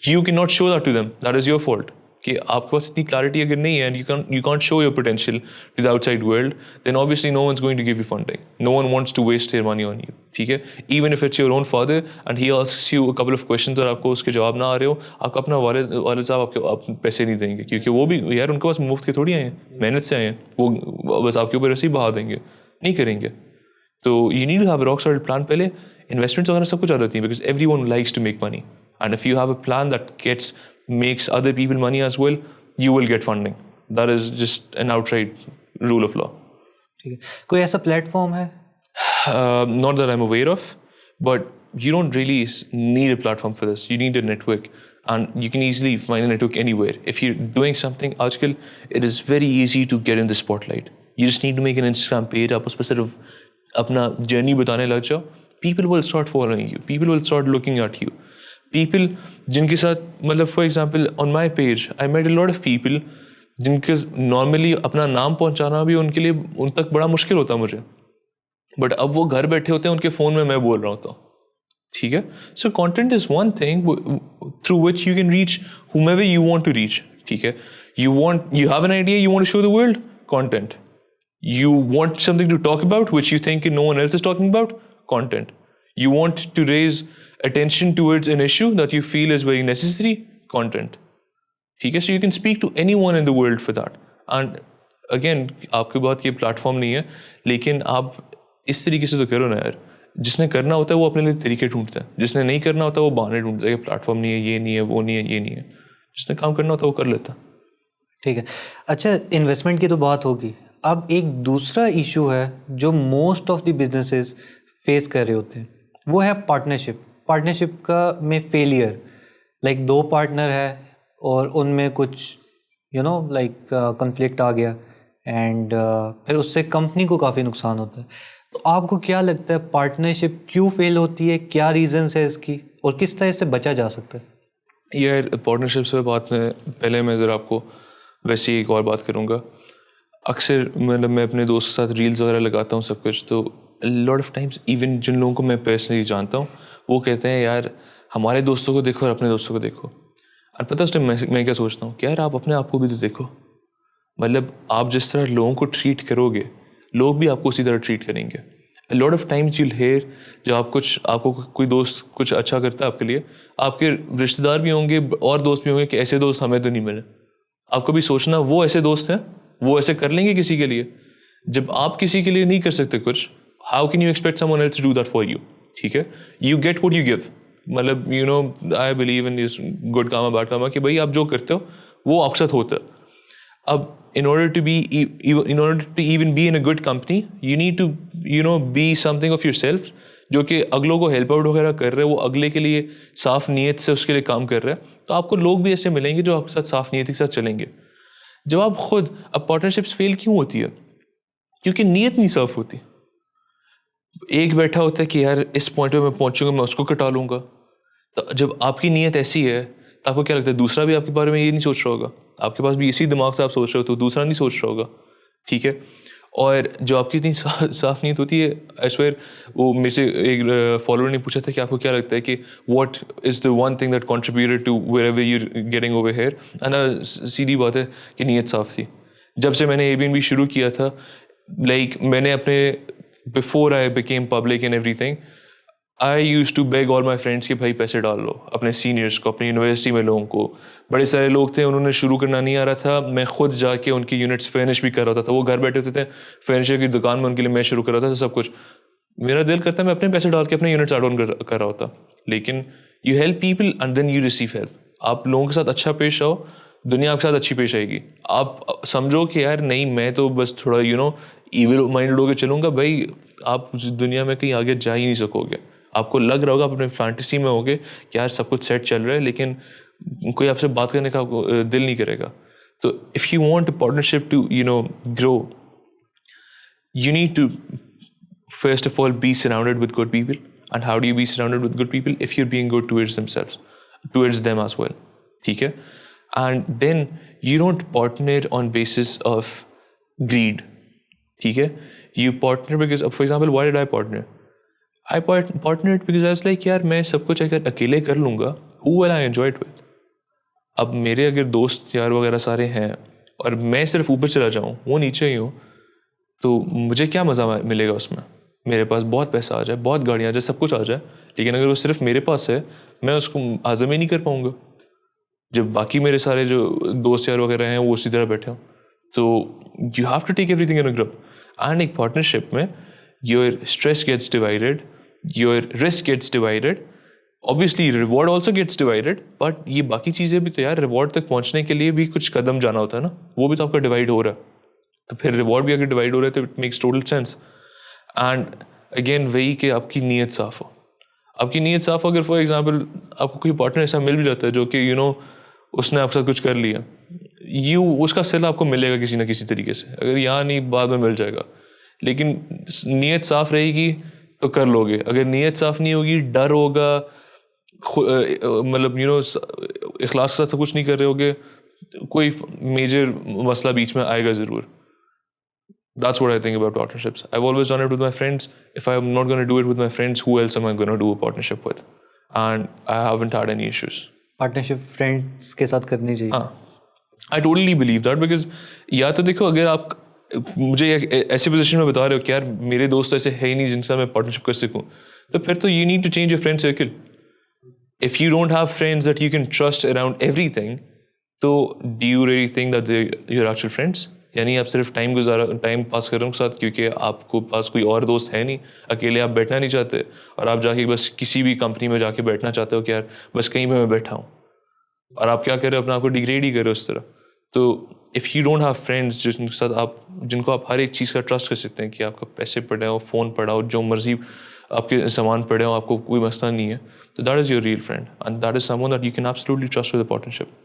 you cannot show that to them, that is your fault। कि आपके पास इतनी clarity अगर नहीं है, and you can't show your potential to the outside world, then obviously no one's going to give you funding. No one wants to waste their money on you, ठीक है। Even if it's your own father and he asks you a couple of questions और आपको उसके जवाब ना आ रहे हो, आपको अपना वालिद साहब आपके पैसे नहीं देंगे, क्योंकि वो भी यार उनके पास मुफ्त के थोड़ी आए हैं, मेहनत से आए हैं, वो बस आपके ऊपर ऐसे ही बहा देंगे, नहीं करेंगे। तो you need to have a rock solid plan पहले। इन्वेस्टमेंट्स वगैरह सब कुछ आ जाती हैं because everyone likes to make money, and if you have a plan that makes other people money as well, you will get funding. That is just an outright rule of law. ठीक है, कोई ऐसा platform है? Not that I'm aware of, but you don't really need a platform for this. You need a network, and you can easily find a network anywhere. If you're doing something, आजकल it is very easy to get in the spotlight. You just need to make an Instagram page. आप उस पर सिर्फ अपना journey बताने लग जाओ. People will start following you. People will start looking at you. People जिनके साथ मतलब for example on my page I met a lot of people जिनके normally अपना नाम पहुंचाना भी उनके लिए उन तक बड़ा मुश्किल होता मुझे, बट अब वो घर बैठे होते हैं, उनके फ़ोन में मैं बोल रहा होता हूँ, ठीक है। So content is one thing through which you can reach whomever you want to reach, ठीक है। you have an idea, you want to show the world, content. You want something to talk about which you think no one else is talking about, content. You want to raise attention towards an issue that you feel is very necessary, content, ठीक है। So you can speak to anyone in the world for that. And again, आपके पास ये platform नहीं है, लेकिन आप इस तरीके से तो करो ना यार। जिसने करना होता है वो अपने लिए तरीके ढूंढता है, जिसने नहीं करना होता वो बहाने ढूंढता है कि प्लेटफॉर्म नहीं है, ये नहीं है, वो नहीं है, ये नहीं है। जिसने काम करना होता है वो कर लेता है। ठीक है। अच्छा, इन्वेस्टमेंट की तो बात होगी, अब एक दूसरा इशू है जो most of the businesses face कर रहे होते हैं, वो है पार्टनरशिप का में फेलियर। लाइक 2 पार्टनर है और उनमें कुछ लाइक कॉन्फ्लिक्ट आ गया एंड फिर उससे कंपनी को काफ़ी नुकसान होता है। तो आपको क्या लगता है पार्टनरशिप क्यों फेल होती है, क्या रीजंस है इसकी, और किस तरह से बचा जा सकता है? यार पार्टनरशिप से बात में पहले मैं ज़रा आपको वैसे ही एक और बात करूँगा। अक्सर मतलब मैं अपने दोस्त के साथ रील्स वगैरह लगाता हूँ सब कुछ, तो लॉट ऑफ टाइम्स इवन जिन लोगों को मैं पर्सनली जानता हूँ वो कहते हैं यार हमारे दोस्तों को देखो और अपने दोस्तों को देखो। और पता है उस टाइम मैं क्या सोचता हूँ कि यार आप अपने आप को भी तो देखो। मतलब आप जिस तरह लोगों को ट्रीट करोगे लोग भी आपको उसी तरह ट्रीट करेंगे। Lot of times you'll hear जब आपको कोई दोस्त कुछ अच्छा करता है आपके लिए, आपके रिश्तेदार भी होंगे और दोस्त भी होंगे कि ऐसे दोस्त हमें तो नहीं मिले। आपको भी सोचना वो ऐसे दोस्त हैं, वो ऐसे कर लेंगे किसी के लिए। जब आप किसी के लिए नहीं कर सकते कुछ, how can you expect someone else to do that for you? ठीक है, you get what you give. मतलब you know I believe in this good karma bad karma कि भाई आप जो करते हो वो आपके साथ होता है। अब in order to even be in a good company you need to be something of yourself, जो कि अगलों को हेल्प आउट वगैरह कर रहे हैं, वो अगले के लिए साफ नीयत से उसके लिए काम कर रहे हैं, तो आपको लोग भी ऐसे मिलेंगे जो आपके साथ साफ नीयत के साथ चलेंगे। जब आप खुद अब पार्टनरशिप्स फेल क्यों होती है? क्योंकि नीयत नहीं साफ होती। एक बैठा होता है कि यार इस पॉइंट पे मैं पहुंचूंगा, मैं उसको कटा लूंगा। तो जब आपकी नीयत ऐसी है तो आपको क्या लगता है दूसरा भी आपके बारे में ये नहीं सोच रहा होगा? आपके पास भी इसी दिमाग से आप सोच रहे हो तो दूसरा नहीं सोच रहा होगा। ठीक है, और जो आपकी इतनी साफ नीयत होती है, आई स्वेयर वो मेरे से एक फॉलोअर ने पूछा था कि आपको क्या लगता है कि what is the one thing that contributed to wherever you getting over here, and सीधी बात है कि नीयत साफ थी। जब से मैंने एयरबीएनबी शुरू किया था, मैंने अपने before I became public and everything, I use to beg all my friends कि भाई पैसे डाल लो, अपने सीनियर्स को, अपनी यूनिवर्सिटी में लोगों को। बड़े सारे लोग थे उन्होंने शुरू करना नहीं आ रहा था, मैं खुद जाके उनकी यूनिट्स फिनिश भी कर रहा था। वो घर बैठे होते थे, फर्नीचर की दुकान में उनके लिए मैं शुरू कर रहा था सब कुछ। मेरा दिल करता है मैं अपने पैसे डाल के अपने यूनिट्स एड ऑन कर रहा होता। लेकिन you help people and then you receive help. आप लोगों के साथ अच्छा पेश आओ, दुनिया आपके साथ अच्छी पेश आएगी। आप समझो कि यार नहीं मैं तो बस थोड़ा इविल माइंडेड होकर चलूंगा, भाई आप उस दुनिया में कहीं आगे जा ही नहीं सकोगे। आपको लग रहा होगा आप अपने फैंटेसी में होगे कि यार सब कुछ सेट चल रहा है, लेकिन कोई आपसे बात करने का दिल नहीं करेगा। तो if you want partnership to grow, you need to first of all be surrounded with good people. And how do you be surrounded with good people? If you're being good towards them as well. ठीक है, and then you don't partner on basis of greed. ठीक है, you partner because for example why did I partner? I partnered because I was like यार मैं सब कुछ अगर अकेले कर लूँगा, who will I enjoy it with? अब मेरे अगर दोस्त यार वगैरह सारे हैं और मैं सिर्फ ऊपर चला जाऊँ, वो नीचे ही हूँ, तो मुझे क्या मज़ा मिलेगा उसमें? मेरे पास बहुत पैसा आ जाए, बहुत गाड़ियाँ आ जाए, सब कुछ आ जाए, लेकिन अगर वो सिर्फ मेरे पास है, मैं उसको हाज़म ही नहीं कर पाऊँगा जब बाकी मेरे सारे जो दोस्त यार वगैरह हैं वो उसी तरह बैठे हों। तो you have to take everything in a group. And एक पार्टनरशिप में your stress gets divided, your risk gets divided, obviously reward also gets divided, but ये बाकी चीज़ें भी तो यार रिवॉर्ड तक पहुँचने के लिए भी कुछ कदम जाना होता है ना, वो भी तो आपका डिवाइड हो रहा है। तो फिर रिवॉर्ड भी अगर डिवाइड हो रहा है तो it makes total sense. And again वही कि आपकी नीयत साफ हो। आपकी नीयत साफ हो, अगर फॉर एग्जांपल आपको कोई पार्टनर ऐसा मिल भी जाता है जो कि उसने आपके साथ कुछ कर लिया, उसका सिला आपको मिलेगा किसी ना किसी तरीके से, अगर यहाँ नहीं बाद में मिल जाएगा। लेकिन नीयत साफ रहेगी तो कर लोगे, अगर नीयत साफ नहीं होगी, डर होगा, मतलब इखलास के साथ सब कुछ नहीं कर रहे होगे, कोई मेजर मसला बीच में आएगा ज़रूर। That's what I think about partnerships. I've always done it with my friends. If I'm not going to do it with my friends, who else am I going to do a partnership with? And I haven't had any issues. Partnership friends के साथ करनी चाहिए। हाँ, I totally believe that because या तो देखो अगर आप मुझे ऐसी पोजीशन में बता रहे हो कि यार मेरे दोस्त ऐसे है ही नहीं जिनसे मैं पार्टनरशिप कर सकूं, तो फिर तो you need to change your friend circle. If you don't have friends that you can trust around everything, तो do you really think that they're your actual friends? यानी आप सिर्फ टाइम पास कर रहे हो साथ क्योंकि आपको पास कोई और दोस्त है नहीं, अकेले आप बैठना नहीं चाहते और आप जाके बस किसी भी कंपनी में जाके बैठना चाहते हो कि यार बस कहीं पे मैं बैठा हूँ, और आप क्या कर रहे हो, अपने आप को डिग्रेड ही कर रहे हो उस तरह। तो if you don't have friends जिनके साथ जिनको आप हर एक चीज़ का ट्रस्ट कर सकते हैं कि आपका पैसे पड़े हो, फ़ोन पड़ा हो, जो मर्जी आपके सामान पड़े हो, आपको कोई मसला नहीं है, तो that is your real friend and that is someone that you can absolutely trust with a partnership.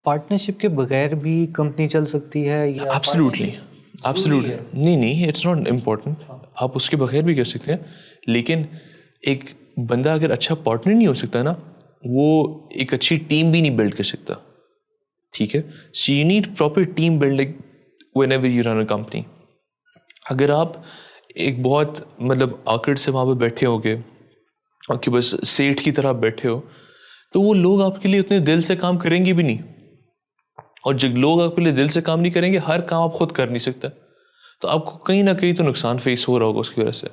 Partnership के बगैर भी कंपनी चल सकती है या एब्सोल्युटली नहीं, इट्स नॉट इम्पोर्टेंट, आप उसके बगैर भी कर सकते हैं। लेकिन एक बंदा अगर अच्छा पार्टनर नहीं हो सकता ना, वो एक अच्छी टीम भी नहीं बिल्ड कर सकता। ठीक है, so you need proper team building whenever you run a company. अगर आप एक बहुत मतलब आकड़ से वहाँ पे बैठे होगे, आपके बस सेठ की तरह बैठे हो, तो वो लोग आपके लिए उतने दिल से काम करेंगे भी नहीं। और जब लोग आपके लिए दिल से काम नहीं करेंगे, हर काम आप खुद कर नहीं सकते, तो आपको कहीं ना कहीं तो नुकसान फेस हो रहा होगा उसकी वजह से।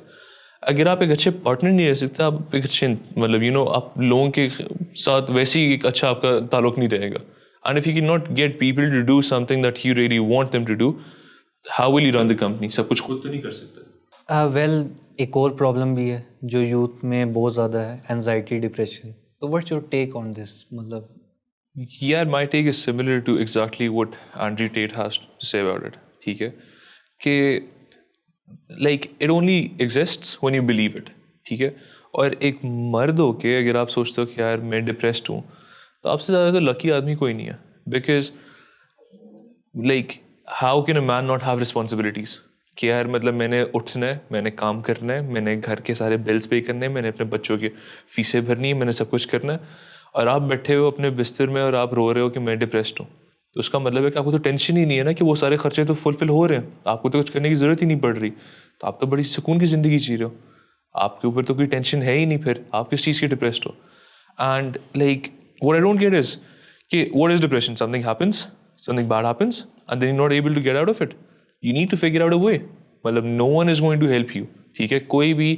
अगर आप एक अच्छे पार्टनर नहीं रह सकते, आप एक अच्छे मतलब आप लोगों के साथ वैसे ही एक अच्छा आपका ताल्लुक नहीं रहेगा। And if you can not get people to do something that you really want them to do, how will you run the company? सब कुछ खुद तो नहीं कर सकते। वेल एक और प्रॉब्लम भी है जो यूथ में बहुत ज़्यादा है, एनजाइटी, डिप्रेशन। तो what's your take on this? मतलब यार my take is similar to exactly what Andrew Tate has to say about it. ठीक है कि like it only exists when you believe it. ठीक है, और एक मर्द होके अगर आप सोचते हो कि यार मैं डिप्रेस्ड हूँ, तो आपसे ज़्यादा तो लकी आदमी कोई नहीं है। Because like how can a man not have responsibilities कि यार मतलब मैंने उठना है, मैंने काम करना है, मैंने घर के सारे बिल्स पे करने हैं, मैंने अपने बच्चों की फीसें भरनी है, मैंने सब कुछ करना है, और आप बैठे हो अपने बिस्तर में और आप रो रहे हो कि मैं डिप्रेस्ड हूँ। तो उसका मतलब है कि आपको तो टेंशन ही नहीं है ना कि वो सारे खर्चे तो फुलफिल हो रहे हैं, आपको तो कुछ करने की ज़रूरत ही नहीं पड़ रही, तो आप तो बड़ी सुकून की ज़िंदगी जी रहे हो, आपके ऊपर तो कोई टेंशन है ही नहीं, फिर आप किस चीज़ की डिप्रेस्ड हो? And like what I don't get is कि what is depression? Something happens, something bad happens and then you not able to get out of it. You need to figure out a way. मतलब no one is going to help you. ठीक है, कोई भी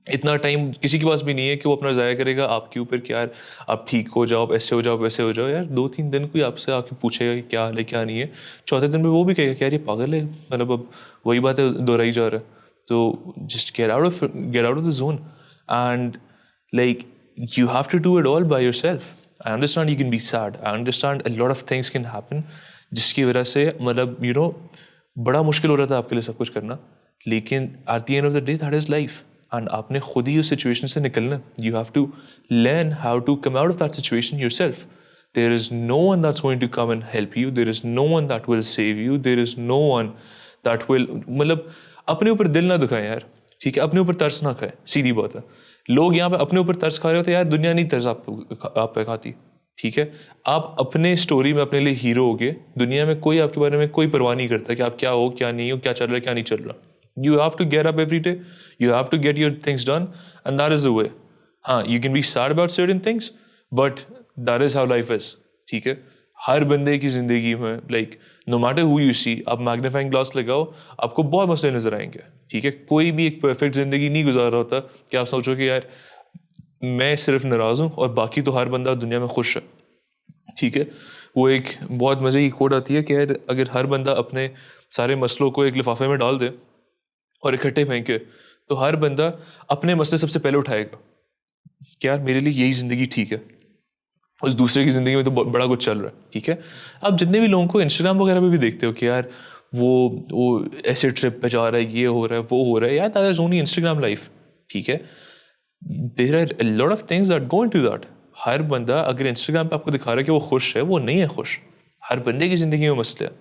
इतना time किसी के पास भी नहीं है कि वो अपना ज़ाया करेगा आपके ऊपर कि यार आप ठीक हो जाओ, ऐसे हो जाओ, वैसे हो जाओ। यार 2-3 दिन कोई आपसे आके पूछेगा कि क्या हाल है क्या नहीं है, चौथे दिन में वो भी कहेगा कि यार ये पागल है, मतलब अब वही बात है दोहराई जा रहा है। तो just get out of the zone and like you have to do it all by yourself. I understand you can be sad. I understand a lot of things can happen जिसकी वजह से मतलब बड़ा मुश्किल हो रहा था आपके लिए सब कुछ करना, लेकिन at the end of the day that is life and आपने खुद ही उस सिचुएशन से निकलना। You have to learn how to come out of that situation yourself. There is no one that's going to come and help you. There is no one that will save you. There is no one that will मतलब अपने ऊपर दिल ना दुखाएं यार। ठीक है, अपने ऊपर तरस ना खाए, सीधी बात है। लोग यहाँ पे अपने ऊपर तरस खा रहे होते, यार दुनिया नहीं तरस आप पे खाती। ठीक है, आप अपने स्टोरी में अपने लिए हीरो होगे, दुनिया में कोई आपके बारे में कोई परवाह नहीं करता कि आप क्या हो क्या नहीं हो, क्या चल रहा है क्या नहीं चल रहा। You have to get up every day, you have to get your things done and that is the way. हाँ, you can be sad about certain things but that is how life is. ठीक है, हर बंदे की जिंदगी में like no matter who you see, आप magnifying glass लगाओ, आपको बहुत मसले नजर आएंगे। ठीक है, कोई भी एक परफेक्ट जिंदगी नहीं गुजार रहा होता कि आप सोचो कि यार मैं सिर्फ नाराज हूँ और बाकी तो हर बंदा दुनिया में खुश है। ठीक है, वो एक बहुत मज़े की कोड आती है कि यार अगर हर बंदा अपने सारे मसलों को एक लिफाफे में डाल दे और इकट्ठे फेंके, तो हर बंदा अपने मसले सबसे पहले उठाएगा कि यार मेरे लिए यही ज़िंदगी ठीक है, उस दूसरे की ज़िंदगी में तो बड़ा कुछ चल रहा है। ठीक है, आप जितने भी लोगों को इंस्टाग्राम वगैरह पे भी देखते हो कि यार वो ऐसे ट्रिप पे जा रहा है, ये हो रहा है, वो हो रहा है, यार that is only Instagram life. ठीक है, there are a lot of things that go into that. हर बंदा अगर इंस्टाग्राम पे आपको दिखा रहा है कि वो खुश है, वो नहीं है खुश। हर बंदे की ज़िंदगी में मसले हैं,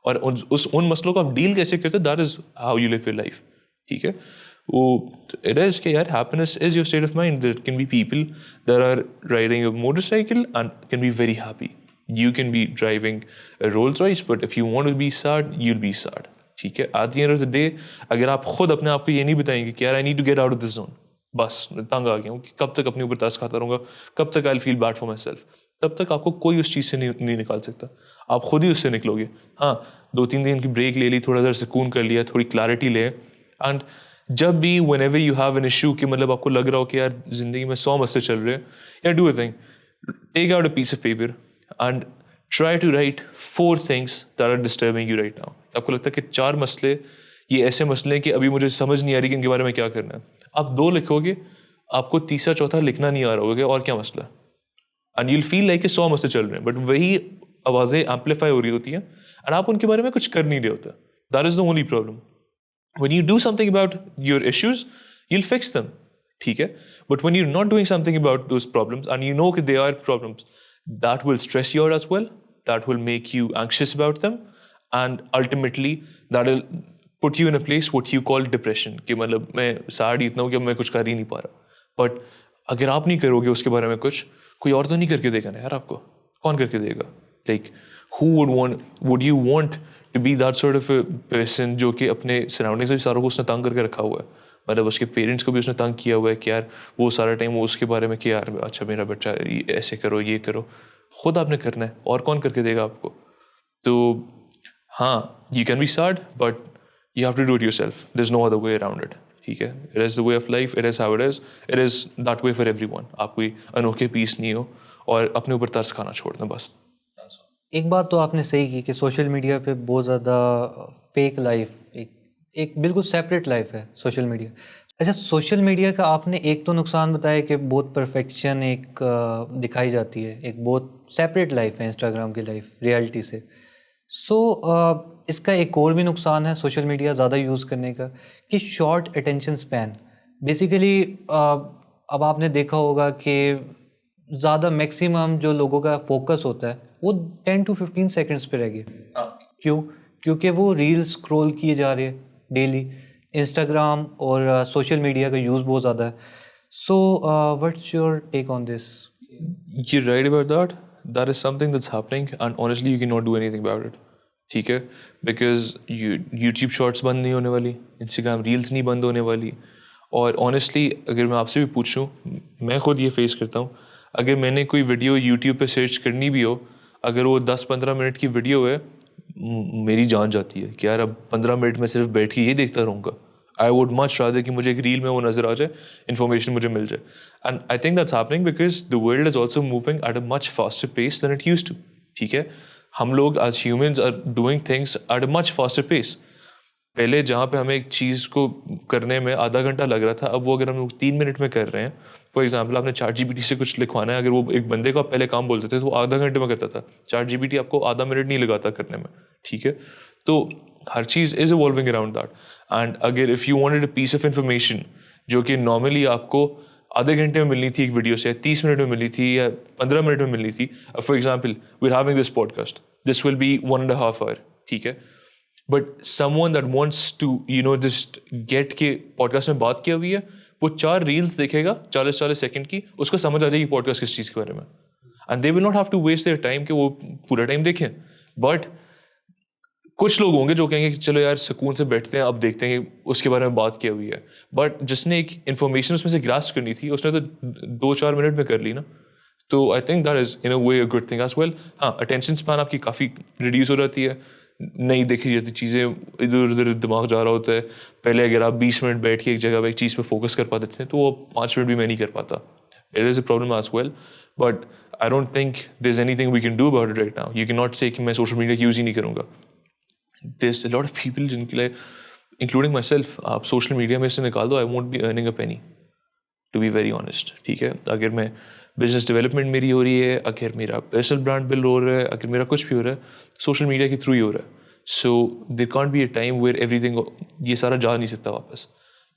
और उन मसलों को आप डील कैसे करते हो, that is how you live your life. ठीक है, वो इट इज कि यार happiness is your state of mind. There can be people that are riding a motorcycle and can be very happy. You can be driving a Rolls Royce, but if you want to be sad, you'll be sad. ठीक है, at the end of the day अगर आप खुद अपने आप को ये नहीं बताएंगे कि यार I need to get out of this zone, बस मैं तंग आ गया हूँ कि कब तक अपने ऊपर तरस खाता रहूँगा, कब तक I'll feel bad for myself, तब तक आपको कोई उस चीज़ से नहीं निकाल सकता। आप खुद ही उससे निकलोगे। हाँ, 2-3 दिन की ब्रेक ले ली, थोड़ा सा सुकून कर लिया, थोड़ी क्लैरिटी ले, एंड जब भी whenever you have an issue कि मतलब आपको लग रहा हो कि यार ज़िंदगी में 100 मसले चल रहे हैं, यार do a thing, take out a piece of paper and try to write 4 things that are disturbing you right now. आपको लगता है कि 4 मसले ये ऐसे मसले हैं कि अभी मुझे समझ नहीं आ रही कि इनके बारे में क्या करना है। आप 2 लिखोगे, आपको तीसरा चौथा लिखना नहीं आ रहा होगा और क्या मसला है, एंड यूल फील लाइक 100 मसले चल रहे हैं, बट वही आवाज़ें एम्पलीफाई हो रही होती हैं एंड आप उनके बारे में कुछ कर नहीं रहे होते। That is the only problem. When you do something about your issues, you'll fix them. ठीक है, but when you're not doing something about those problems and you know that they are problems, that will stress you out as well, that will make you anxious about them, and ultimately that will put you in a place what you call depression कि मतलब मैं sad ही इतना हूँ कि मैं कुछ कर ही नहीं पा रहा। बट अगर आप नहीं करोगे उसके बारे में कुछ, कोई और तो नहीं करके देगा ना यार, आपको कौन करके देगा? Like who would you want to be that sort of person जो कि अपने सराउंडिंग्स में सारों को उसने तंग करके रखा हुआ है, मतलब उसके पेरेंट्स को भी उसने तंग किया हुआ है कि यार वो सारा टाइम वो उसके बारे में कि यार अच्छा मेरा बच्चा ऐसे करो ये करो, खुद आपने करना है और कौन करके देगा आपको। तो हाँ, you can be sad but you have to do it yourself, there is no other way around it. ठीक है, it is the way of life, it is how it is that way for everyone. आप कोई अनोखे piece नहीं हो और अपने ऊपर तरस खाना छोड़ दें बस। एक बात तो आपने सही की कि सोशल मीडिया पे बहुत ज़्यादा फेक लाइफ, एक बिल्कुल सेपरेट लाइफ है सोशल मीडिया। अच्छा, सोशल मीडिया का आपने एक तो नुकसान बताया कि बहुत परफेक्शन एक दिखाई जाती है, एक बहुत सेपरेट लाइफ है इंस्टाग्राम की लाइफ रियलिटी से। सो इसका एक और भी नुकसान है सोशल मीडिया ज़्यादा यूज़ करने का कि शॉर्ट अटेंशन स्पैन। बेसिकली अब आपने देखा होगा कि ज़्यादा मैक्सिमम जो लोगों का फोकस होता है वो 10 to 15 सेकंड्स पे रह गया। क्यों? क्योंकि वो रील्स स्क्रॉल किए जा रहे हैं डेली, इंस्टाग्राम और सोशल मीडिया का यूज़ बहुत ज़्यादा है। So what's your take on this? You're right about that. That is something that's happening, and honestly, you cannot do anything about it. ठीक है, बिकॉज यूट्यूब शॉर्ट्स बंद नहीं होने वाली, इंस्टाग्राम रील्स नहीं बंद होने वाली। और ऑनेस्टली अगर मैं आपसे भी पूछूं, मैं खुद ये फेस करता हूँ, अगर मैंने कोई वीडियो यूट्यूब पे सर्च करनी भी हो, अगर वो 10-15 मिनट की वीडियो है, मेरी जान जाती है कि यार अब 15 मिनट में सिर्फ बैठ के ये देखता रहूँगा। आई वुड मच रादर कि मुझे एक रील में वो नज़र आ जाए, इन्फॉर्मेशन मुझे मिल जाए। And I think that's happening because the world is also moving at a much faster pace than it used to. ठीक है, हम लोग as humans are doing things at a much faster pace. पहले जहाँ पे हमें एक चीज़ को करने में आधा घंटा लग रहा था, अब वो अगर हम 3 मिनट में कर रहे हैं। फॉर एग्जाम्पल, आपने ChatGPT से कुछ लिखवाना है, अगर वो एक बंदे को आप पहले काम बोलते थे तो वो आधा घंटे में करता था, ChatGPT आपको आधा मिनट नहीं लगाता करने में। ठीक है, तो हर चीज़ is evolving around that. And अगर if you wanted a piece of information जो कि नॉर्मली आपको आधे घंटे में मिलनी थी एक वीडियो से, 30 मिनट में मिलनी थी या 15 मिनट में मिलनी थी। For example, we are having this podcast, this will be 1.5 hour. ठीक है, but someone that wants to just get के पॉडकास्ट में बात किया हुई है, वो 4 रील्स देखेगा 40-40 सेकंड की, उसको समझ आ जाएगी पॉडकास्ट किस चीज़ के बारे में। And they will not have to waste their time कि वो पूरा टाइम देखें। बट कुछ लोग होंगे जो कहेंगे कि चलो यार सुकून से बैठते हैं, अब देखते हैं कि उसके बारे में बात किया हुई है। बट जिसने एक इन्फॉर्मेशन उसमें से ग्रास्प करनी थी, उसने तो 2-4 मिनट में कर ली ना। तो I think that is in a way a good thing as well. हाँ, अटेंशन स्पैन आपकी काफ़ी रिड्यूस हो जाती है, नहीं देखी जाती चीज़ें, इधर उधर दिमाग जा रहा होता है। पहले अगर आप 20 मिनट बैठ के एक जगह पर एक चीज़ पे फोकस कर पाते थे, तो वो 5 मिनट भी मैं नहीं कर पाता। It is a problem as well, but I don't think there is anything we can do about it right now. You can not say कि मैं सोशल मीडिया यूज़ ही नहीं करूँगा। there's a lot of people जिनके लिए, including myself, आप social media में से निकाल दो, I won't be earning a penny, to be very honest. ठीक है, अगर मैं बिजनेस डेवलपमेंट मेरी हो रही है, अगर मेरा पर्सनल ब्रांड बिल्ड हो रहा है, अगर मेरा कुछ भी हो रहा है, सोशल मीडिया के थ्रू ही हो रहा है। So there can't be a time where everything, ये सारा जा नहीं सकता वापस।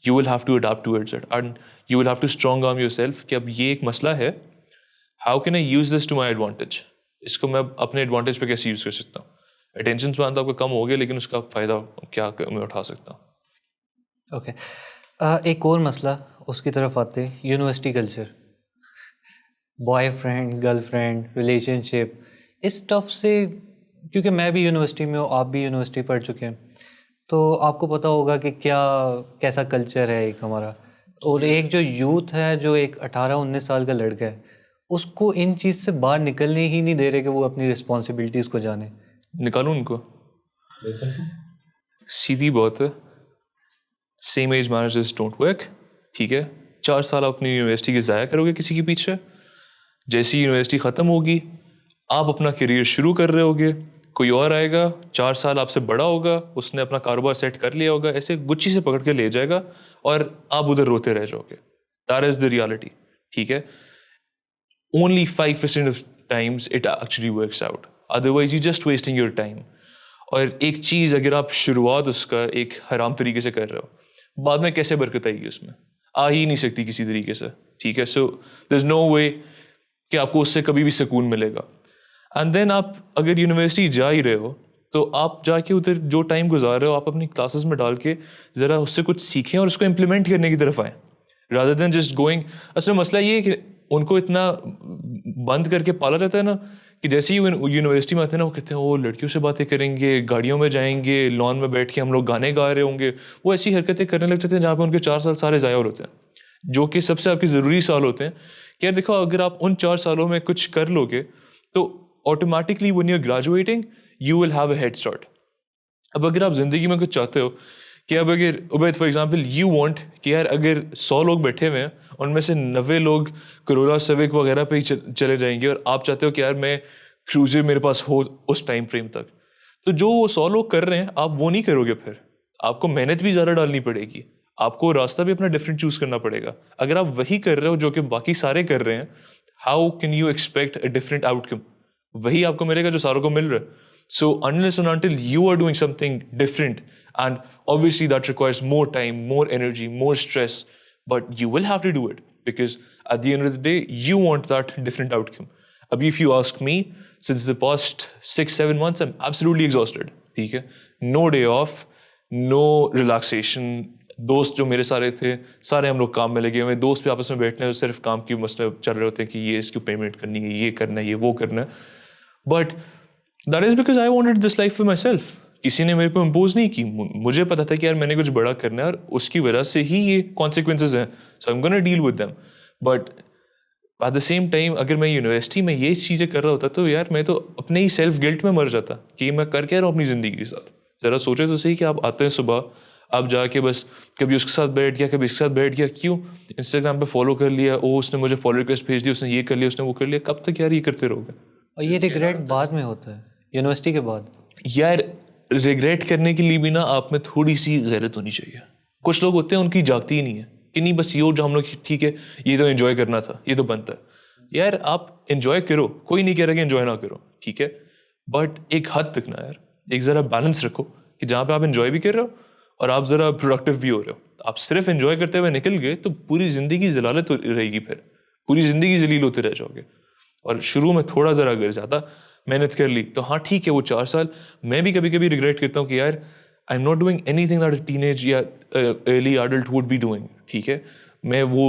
You will have to adapt towards it and you will have to strong arm yourself कि अब ये एक मसला है, how can I use this to my advantage, इसको मैं अपने एडवांटेज पे कैसे यूज़ कर सकता हूँ। अटेंशन स्पैन तो आपका कम हो गया, लेकिन उसका फ़ायदा क्या मैं उठा सकता हूँ। ओके, एक और मसला उसकी तरफ आते हैं, university culture, boyfriend girlfriend relationship, इस स्टफ से। क्योंकि मैं भी यूनिवर्सिटी में हूँ, आप भी यूनिवर्सिटी पढ़ चुके हैं, तो आपको पता होगा कि क्या कैसा कल्चर है एक हमारा। और एक जो यूथ है, जो एक 18-19 साल का लड़का है, उसको इन चीज़ से बाहर निकलने ही नहीं दे रहे कि वो अपनी रिस्पॉन्सिबिलिटीज़ को जाने। निकालूं उनको? सीधी बात है, same as marriages don't work. ठीक है, 4 साल आप अपनी यूनिवर्सिटी के ज़ाया करोगे किसी के पीछे, जैसी यूनिवर्सिटी ख़त्म होगी आप अपना करियर शुरू कर रहे होगे, कोई और आएगा 4 साल आपसे बड़ा होगा, उसने अपना कारोबार सेट कर लिया होगा, ऐसे गुच्छी से पकड़ के ले जाएगा और आप उधर रोते रह जाओगे। That is the reality. ठीक है, only 5% of times it actually works out, otherwise you're just wasting your time। और एक चीज़ अगर आप शुरुआत उसका एक हराम तरीके से कर रहे हो, बाद में कैसे बरकत आएगी उसमें, आ ही नहीं सकती किसी तरीके से। ठीक है, सो देयर इज नो वे कि आपको उससे कभी भी सुकून मिलेगा। एंड देन आप अगर यूनिवर्सिटी जा ही रहे हो, तो आप जाके उधर जो टाइम गुजार रहे हो, आप अपनी क्लासेस में डाल के ज़रा उससे कुछ सीखें और उसको इम्प्लीमेंट करने की तरफ आएँ, रादर देन जस्ट गोइंग। असल मसला ये है कि उनको इतना बंद करके पाला रहता है ना कि जैसे ही वो यूनिवर्सिटी में आते हैं ना, वो कहते हैं वो लड़कियों से बातें करेंगे, गाड़ियों में जाएंगे, लॉन में बैठ के हम लोग गाने गा रहे होंगे। वो ऐसी हरकतें करने लग जाते हैं जहाँ पे उनके 4 साल सारे ज़ाया होते हैं, जो कि सबसे आपके ज़रूरी साल होते हैं। कि यार देखो, अगर आप उन 4 सालों में कुछ कर लोगे तो automatically when you are graduating you will have a head start. अब अगर आप ज़िंदगी में कुछ चाहते हो कि अब अगर Ubaid for example you want कि यार अगर 100 लोग बैठे हुए हैं उनमें से 90 लोग करोला सिविक वगैरह पे ही चले जाएंगे, और आप चाहते हो कि यार मैं क्रूजर मेरे पास हो उस टाइम फ्रेम तक, तो जो वो 100 लोग कर रहे हैं आप वो नहीं करोगे। फिर आपको मेहनत भी ज़्यादा डालनी पड़ेगी, आपको रास्ता भी अपना डिफरेंट चूज करना पड़ेगा। अगर आप वही कर रहे हो जो कि बाकी सारे कर रहे हैं, how can you expect a different outcome? वही आपको मिलेगा जो सारों को मिल रहा है। So unless and until you are doing something different, and obviously that requires more time, more energy, more stress, but you will have to do it because at the end of the day, you want that different outcome. Abhi, if you ask me, since the past 6-7 months, I'm absolutely exhausted. ठीक है, no day off, no relaxation. दोस्त जो मेरे सारे थे, सारे हम लोग काम में लगे हुए हैं। दोस्त भी आपस में बैठने हैं, सिर्फ काम की मसले चल रहे होते हैं कि ये इसकी पेमेंट करनी है, ये करना है, ये वो करना है। But that is because I wanted this life for my self. किसी ने मेरे को इम्पोज नहीं की, मुझे पता था कि यार मैंने कुछ बड़ा करना है और उसकी वजह से ही ये कॉन्सिक्वेंसेज हैं, so I am gonna deal with them. But at the same time अगर मैं यूनिवर्सिटी में ये चीज़ें कर रहा होता तो यार मैं तो अपने ही सेल्फ गिल्ट में मर जाता कि मैं कर क्या रहा हूँ अपनी ज़िंदगी के साथ। ज़रा सोचे तो सही कि आप आते हैं सुबह, आप जाके बस कभी उसके साथ बैठ गया, कभी इसके साथ बैठ गया, क्यों इंस्टाग्राम पे फॉलो कर लिया, ओ उसने मुझे फॉलो रिक्वेस्ट भेज दी, उसने ये कर लिया, उसने वो कर लिया। कब तक यार ये करते रहोगे? और ये रिग्रेट बाद में होता है, यूनिवर्सिटी के बाद। यार रिग्रेट करने के लिए भी ना आप में थोड़ी सी गैरत होनी चाहिए। कुछ लोग होते हैं उनकी जागती ही नहीं है कि नहीं बस ये जो हम लोग ठीक है ये तो एंजॉय करना था, ये तो बनता है। यार आप एंजॉय करो, कोई नहीं कह रहा कि एंजॉय ना करो, ठीक है, बट एक हद तक ना यार, एक ज़रा बैलेंस रखो कि जहाँ पे आप एंजॉय भी कर रहे हो और आप ज़रा प्रोडक्टिव भी हो रहे हो। आप सिर्फ एंजॉय करते हुए निकल गए तो पूरी ज़िंदगी जलालत रहेगी, फिर पूरी ज़िंदगी जलील होते रह जाओगे। और शुरू में थोड़ा ज़रा अगर ज़्यादा मेहनत कर ली तो हाँ ठीक है, वो 4 साल मैं भी कभी कभी रिग्रेट करता हूँ कि यार I am not doing anything that a teenage या early adult would be doing. ठीक है, मैं वो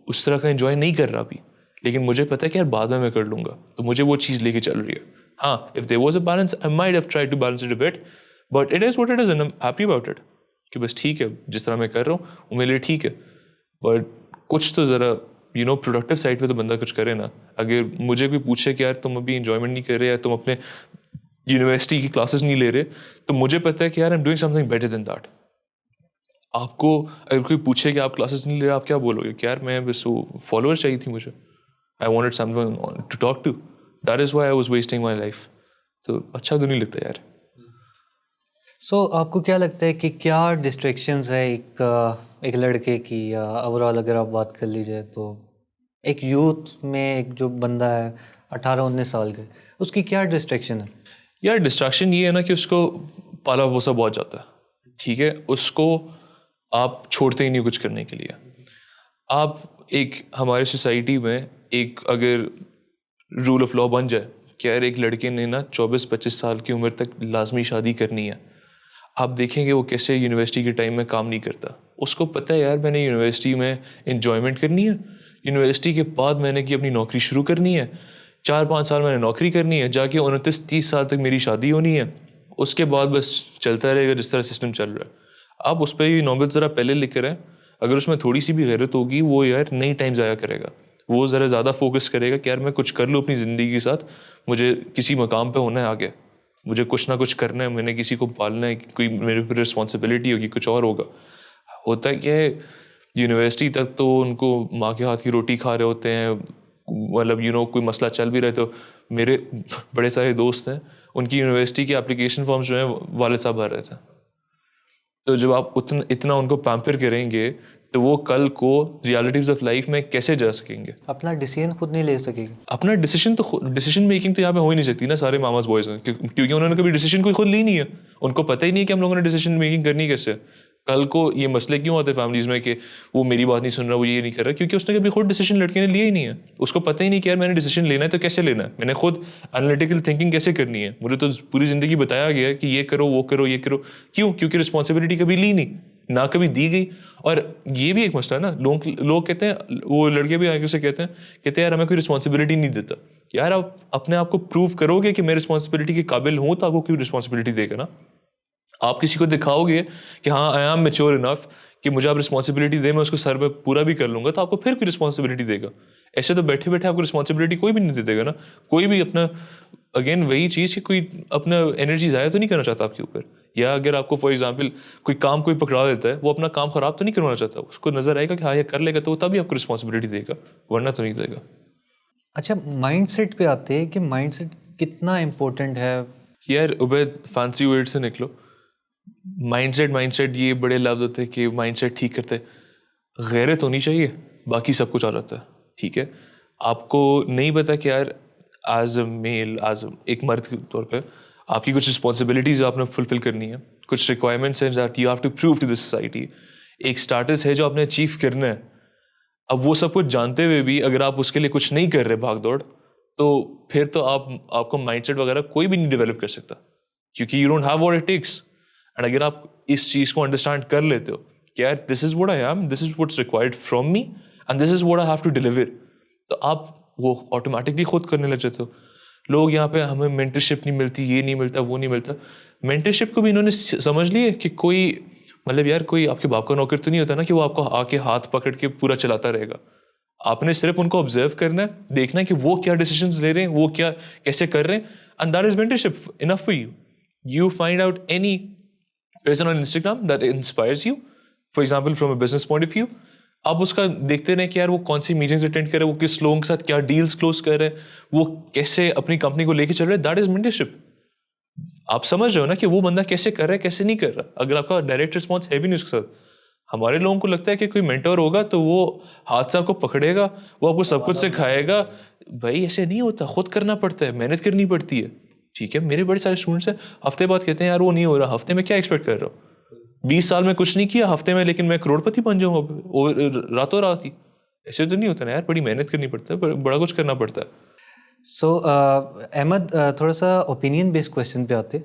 उस तरह का एंजॉय नहीं कर रहा अभी, लेकिन मुझे पता है कि यार बाद में मैं कर लूँगा, तो मुझे वो चीज़ लेके चल रही है। हाँ, if there was a balance I might have tried to balance it a bit, but it is what it is and I am happy about it कि बस ठीक है जिस तरह मैं कर रहा हूँ वो मेरे लिए ठीक है। बट कुछ तो ज़रा प्रोडक्टिव साइड पे तो बंदा कुछ करे ना। अगर मुझे कोई पूछे कि यार तुम अभी इंजॉयमेंट नहीं कर रहे या तुम अपने यूनिवर्सिटी की क्लासेस नहीं ले रहे, तो मुझे पता है कि यार I am doing something better than that. आपको अगर कोई पूछे कि आप क्लासेस नहीं ले रहे, आप क्या बोलोगे कि यार मैं बस वो फॉलोअर चाहिए थी मुझे, I wanted someone to talk to, that is why I was wasting my life. तो अच्छा तो नहीं लगता यार। सो आपको क्या लगता है कि क्या डिस्ट्रैक्शंस है एक लड़के की, या ओवरऑल अगर आप बात कर लीजिए तो एक यूथ में एक जो बंदा है 18-19 साल के, उसकी क्या डिस्ट्रैक्शन है? यार डिस्ट्रैक्शन ये है ना कि उसको पाला पोसा बहुत जाता है, ठीक है, उसको आप छोड़ते ही नहीं कुछ करने के लिए। आप एक हमारे सोसाइटी में एक अगर रूल ऑफ लॉ बन जाए कि यार एक लड़के ने ना 24-25 साल की उम्र तक लाजमी शादी करनी है, आप देखेंगे वो कैसे यूनिवर्सिटी के टाइम में काम नहीं करता। उसको पता है यार मैंने यूनिवर्सिटी में इंजॉयमेंट करनी है, यूनिवर्सिटी के बाद मैंने की अपनी नौकरी शुरू करनी है, 4-5 साल मैंने नौकरी करनी है, जाके 29-30 साल तक मेरी शादी होनी है, उसके बाद बस चलता रहेगा जिस तरह सिस्टम चल रहा है। आप उस पर ये नौबत ज़रा पहले लिख कर आए, अगर उसमें थोड़ी सी भी गैरत होगी वो यार नई टाइम ज़ाया करेगा, वो ज़रा ज़्यादा फोकस करेगा कि यार मैं कुछ कर लूँ अपनी ज़िंदगी के साथ, मुझे किसी मकाम पे होना है आगे, मुझे कुछ ना कुछ करना है, मैंने किसी को पालना है, कोई मेरे पर रिस्पॉन्सिबिलिटी होगी, कुछ और होगा। होता क्या है यूनिवर्सिटी तक तो उनको माँ के हाथ की रोटी खा रहे होते हैं, मतलब कोई मसला चल भी रहे तो मेरे बड़े सारे दोस्त हैं उनकी यूनिवर्सिटी के एप्लीकेशन फॉर्म्स जो हैं वालिद साहब भर रहे थे। तो जब आप इतना उनको पैम्पर करेंगे तो वो कल को रियलिटीज ऑफ लाइफ में कैसे जा सकेंगे? अपना डिसीजन खुद नहीं ले सकेगा। अपना डिसीजन मेकिंग तो यहाँ पे हो ही नहीं सकती ना सारे मामाज बॉयज हैं, क्योंकि उन्होंने कभी डिसीजन कोई खुद ली नहीं है। उनको पता ही नहीं है कि हम लोगों ने डिसीजन मेकिंग करनी कैसे। कल को ये मसले क्यों आते हैं फैमिलीज में कि वो मेरी बात नहीं सुन रहा, वो ये नहीं कर रहा, क्योंकि उसने कभी खुद डिसीजन लड़के ने लिया ही नहीं है। उसको पता ही नहीं कि यार मैंने डिसीजन लेना है तो कैसे लेना है, मैंने खुद एनालिटिकल थिंकिंग कैसे करनी है। मुझे तो पूरी जिंदगी बताया गया कि ये करो वो करो ये करो, क्यों? क्योंकि रिस्पॉन्सिबिलिटी कभी ली नहीं, ना कभी दी गई। और ये भी एक मसला है ना, लोग कहते हैं, वो लड़के भी आगे से कहते हैं यार हमें कोई रिस्पॉन्सिबिलिटी नहीं देता। यार आप अपने आप को प्रूव करोगे कि मैं रिस्पॉन्सिबिलिटी के काबिल हूँ, तो आपको क्यों रिस्पॉन्सिबिलिटी देगा ना। आप किसी को दिखाओगे कि हाँ आई एम मेच्योर इनफ कि मुझे आप रिस्पॉन्सिबिलिटी दे, मैं उसको सर पे पूरा भी कर लूंगा, तो आपको फिर कोई रिस्पॉन्सिबिलिटी देगा। ऐसे तो बैठे बैठे आपको रिस्पॉन्सिबिलिटी कोई भी नहीं दे देगा ना। कोई भी अपना, अगेन वही चीज़ कि कोई अपना एनर्जी ज़ाया तो नहीं करना चाहता आपके ऊपर। या अगर आपको फॉर एग्जाम्पल कोई काम कोई पकड़ा देता है, वो अपना काम खराब तो नहीं करवाना चाहता, उसको नजर आएगा कि हाँ ये कर लेगा, तो वो तभी आपको रिस्पॉन्सिबिलिटी देगा, वरना तो नहीं देगा। अच्छा, माइंडसेट पे आते हैं कि माइंडसेट कितना इम्पोर्टेंट है। यार उबैद, फैंसी वर्ड से निकलो। माइंडसेट माइंडसेट ये बड़े लफ्ज होते हैं कि माइंडसेट ठीक करते हैं। गैरत होनी चाहिए, बाकी सब कुछ आ जाता है। ठीक है, आपको नहीं पता कि यार एज अ मेल, एज एक मर्द के तौर पे आपकी कुछ रिस्पॉन्सिबिलिटीज आपने फुलफिल करनी है, कुछ रिक्वायरमेंट्स हैं that you have to prove to the society, एक स्टेटस है जो आपने अचीव करना है। अब वो सब कुछ जानते हुए भी अगर आप उसके लिए कुछ नहीं कर रहे भाग दौड़, तो फिर तो आपको माइंडसेट वगैरह कोई भी नहीं डेवलप कर सकता, क्योंकि you don't have what it takes. And अगर आप इस चीज़ को अंडरस्टैंड कर लेते हो कि यार this is what I am, this is what's required from me, and this is what I have to deliver, तो आप वो ऑटोमेटिकली खुद करने लग जाते हो। लोग यहाँ पे हमें मेंटरशिप नहीं मिलती, ये नहीं मिलता, वो नहीं मिलता। मेंटरशिप को भी इन्होंने समझ लिया कि कोई, मतलब यार कोई आपके बाप का नौकर तो नहीं होता ना कि वो आपको आके हाथ पकड़ के पूरा चलाता रहेगा। आपने सिर्फ उनको ऑब्जर्व करना है, देखना है कि वो क्या डिसीजंस ले रहे हैं, वो क्या कैसे कर रहे हैं, and that is mentorship enough for you. You find out any person on Instagram that inspires you, for example from a business point of view, आप उसका देखते रहें कि यार वो कौन सी मीटिंग्स अटेंड कर रहे हैं, वो किस लोगों के साथ क्या डील्स क्लोज कर रहे हैं, वो कैसे अपनी कंपनी को लेके चल रहे हैं, दैट इज मेंटरशिप। आप समझ रहे हो ना कि वो बंदा कैसे कर रहा है, कैसे नहीं कर रहा, अगर आपका डायरेक्ट रिस्पॉन्स है भी नहीं उसके साथ। हमारे लोगों को लगता है कि कोई मेंटर होगा तो वो हाथ से आपको पकड़ेगा, वो आपको सब कुछ सिखाएगा। भाई ऐसे नहीं होता, खुद करना पड़ता है, मेहनत करनी पड़ती है। ठीक है, मेरे बड़े सारे स्टूडेंट्स हैं, हफ्ते बाद कहते हैं यार वो नहीं हो रहा, हफ्ते में क्या एक्सपेक्ट कर रहा हो, 20 साल में कुछ नहीं किया हफ्ते में, लेकिन मैं करोड़पति बन जाऊंगा रातों रात ही। ऐसे तो नहीं होता ना यार, बड़ी मेहनत करनी पड़ता है, बड़ा कुछ करना पड़ता है। सो अहमद, थोड़ा सा ओपिनियन बेस्ड क्वेश्चन पे आते।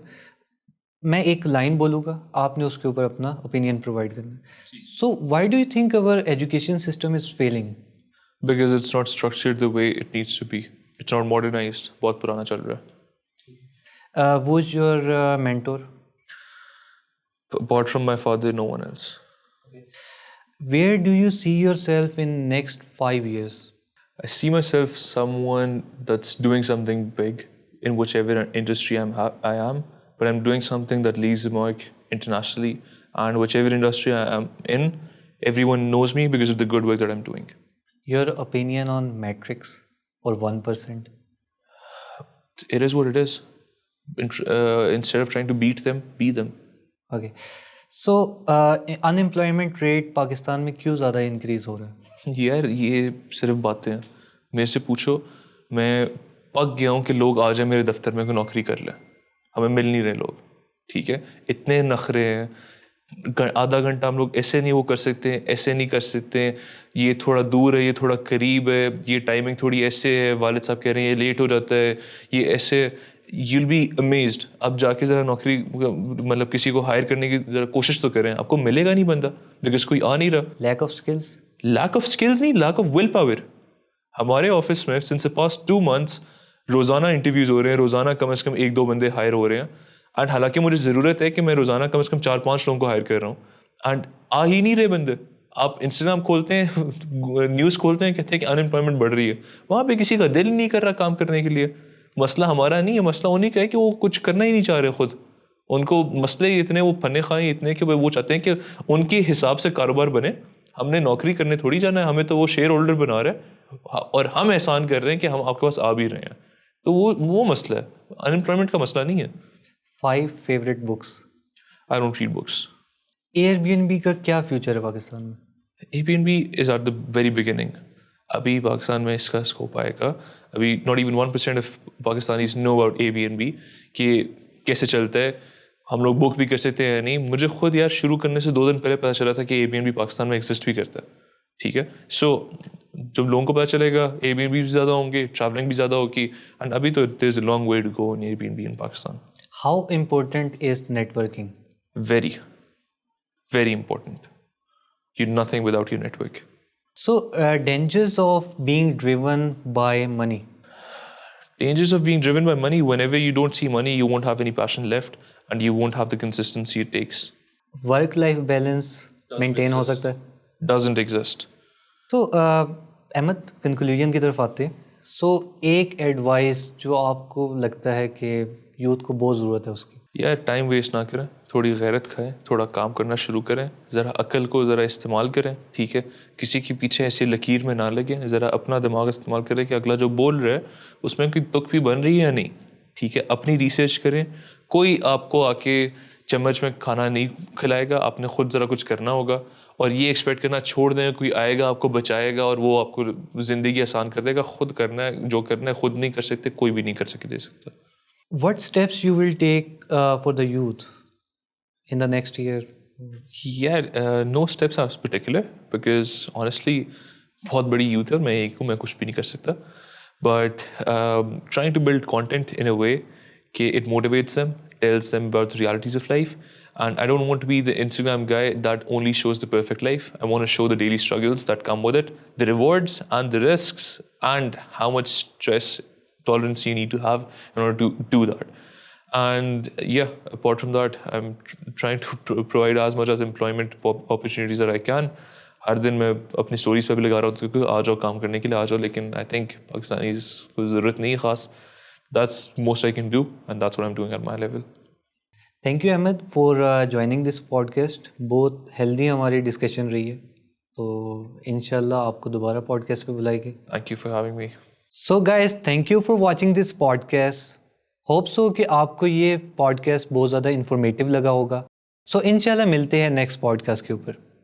मैं एक लाइन बोलूँगा, आपने उसके ऊपर अपना ओपिनियन प्रोवाइड करना है। So why do you think our education system is failing? Because it's not structured the way it needs to be, it's not modernised, बहुत पुराना चल रहा है। Who is your mentor? Apart from my father, no one else. Where do you see yourself in next 5 years? I see myself someone that's doing something big in whichever industry I am, but I'm doing something that leaves a mark internationally, and whichever industry I am in, everyone knows me because of the good work that I'm doing. Your opinion on metrics or 1%? It is what it is. Instead of trying to beat them, be them. Okay. So unemployment rate Pakistan में क्यों ज़्यादा increase हो रहा है? यार ये सिर्फ बातें हैं, मेरे से पूछो, मैं पक गया हूँ कि लोग आ जाए मेरे दफ्तर में कोई नौकरी कर ले, हमें मिल नहीं रहे लोग। ठीक है, इतने नखरे हैं, आधा घंटा हम लोग ऐसे नहीं वो कर सकते, ऐसे नहीं कर सकते, ये थोड़ा दूर है, ये थोड़ा करीब है, ये टाइमिंग थोड़ी ऐसे है, वालिद साहब कह रहे हैं ये लेट हो जाता है, ये ऐसे। you'll be amazed, अब जाके ज़रा नौकरी मतलब किसी को हायर करने की ज़रा कोशिश तो करें, आपको मिलेगा नहीं बंदा, बिकॉज कोई आ नहीं रहा। Lack of skills? Lack of skills नहीं, लैक ऑफ विल पावर। हमारे ऑफिस में सिंस द पास्ट 2 months रोज़ाना इंटरव्यूज़ हो रहे हैं, रोज़ाना कम से कम 1-2 बंदे हायर हो रहे हैं। एंड हालांकि मुझे ज़रूरत है कि मैं रोज़ाना कम से कम 4-5 लोगों को हायर कर रहा हूँ, एंड आ ही नहीं रहे बंदे। आप इंस्टाग्राम खोलते हैं, न्यूज़ खोलते हैं, कहते हैं कि अनएम्प्लॉयमेंट बढ़ रही है, वहाँ पे किसी का दिल नहीं कर रहा काम करने के लिए। मसला हमारा नहीं है, मसला उन्हीं का है कि वो कुछ करना ही नहीं चाह रहे खुद। उनको मसले इतने, वो फने खाए इतने कि वो चाहते हैं कि उनके हिसाब से कारोबार बने। हमने नौकरी करने थोड़ी जाना है, हमें तो वो शेयर होल्डर बना रहा है और हम एहसान कर रहे हैं कि हम आपके पास आ भी रहे हैं। तो वो मसला है, अनएम्प्लॉयमेंट का मसला नहीं है। 5 favourite books? I don't read books. Airbnb का क्या फ्यूचर है पाकिस्तान में? Airbnb is at the very beginning. अभी पाकिस्तान में इसका स्कोप आएगा। अभी not even 1% of Pakistanis know about Airbnb कि कैसे चलता है, हम लोग बुक भी कर सकते हैं या नहीं। मुझे खुद यार शुरू करने से 2 दिन पहले पता चला था कि Airbnb पाकिस्तान में एग्जिस्ट भी करता है। ठीक है, सो जब लोगों को पता चलेगा, Airbnb भी ज़्यादा होंगे, ट्रैवलिंग भी ज़्यादा होगी, एंड अभी तो there is a long way to go in Airbnb in Pakistan. How important is networking? Very very important. You're nothing without your network. So dangers of being driven by money? Dangers of being driven by money: whenever you don't see money, you won't have any passion left, and you won't have the consistency it takes. Work life balance maintain हो सकता है. Doesn't exist. So Ahmad, conclusion की तरफ आते हैं. सो एक advice जो आपको लगता है कि यूथ को बहुत ज़रूरत है उसकी. यार टाइम वेस्ट ना करें, थोड़ी गैरत खाएं, थोड़ा काम करना शुरू करें, ज़रा अक्ल को ज़रा इस्तेमाल करें, ठीक है. किसी के पीछे ऐसी लकीर में ना लगें, ज़रा अपना दिमाग इस्तेमाल करें कि अगला जो बोल रहा है उसमें कोई तुक भी बन रही है या नहीं, ठीक है. अपनी रिसर्च करें. कोई आपको आके चम्मच में खाना नहीं खिलाएगा, आपने खुद ज़रा कुछ करना होगा. और ये एक्सपेक्ट करना छोड़ दें कोई आएगा आपको बचाएगा और वो आपको ज़िंदगी आसान कर देगा. खुद करना है, जो करना है खुद नहीं कर सकते, कोई भी नहीं कर सके दे सकता. What steps you will take for the youth in the next year? Yeah, no steps are particular because honestly बहुत बड़ी यूथ है और मैं एक हूँ, मैं कुछ भी नहीं कर सकता. But trying to build content in a way कि it motivates them, tells them about the realities of life. And I don't want to be the Instagram guy that only shows the perfect life. I want to show the daily struggles that come with it, the rewards and the risks, and how much stress tolerance you need to have in order to do that. And yeah, apart from that, I'm trying to provide as much as employment opportunities that I can. हर दिन मैं अपनी stories पे भी लगा रहा हूँ क्योंकि आ जाओ काम करने के लिए आ जाओ, लेकिन आई थिंक पाकिस्तानी को ज़रूरत नहीं है ख़ास. That's most I can do, and that's what I'm doing at my level. Thank you Ahmed for joining this podcast. बहुत हेल्दी हमारी डिस्कशन रही है, तो इंशाल्लाह आपको दोबारा पॉडकास्ट पे बुलाएंगे. Thank you for having me. So guys, thank you for watching this podcast. Hope so कि आपको ये पॉडकास्ट बहुत ज़्यादा इन्फॉर्मेटिव लगा होगा. सो इंशाल्लाह मिलते हैं नेक्स्ट पॉडकास्ट के ऊपर.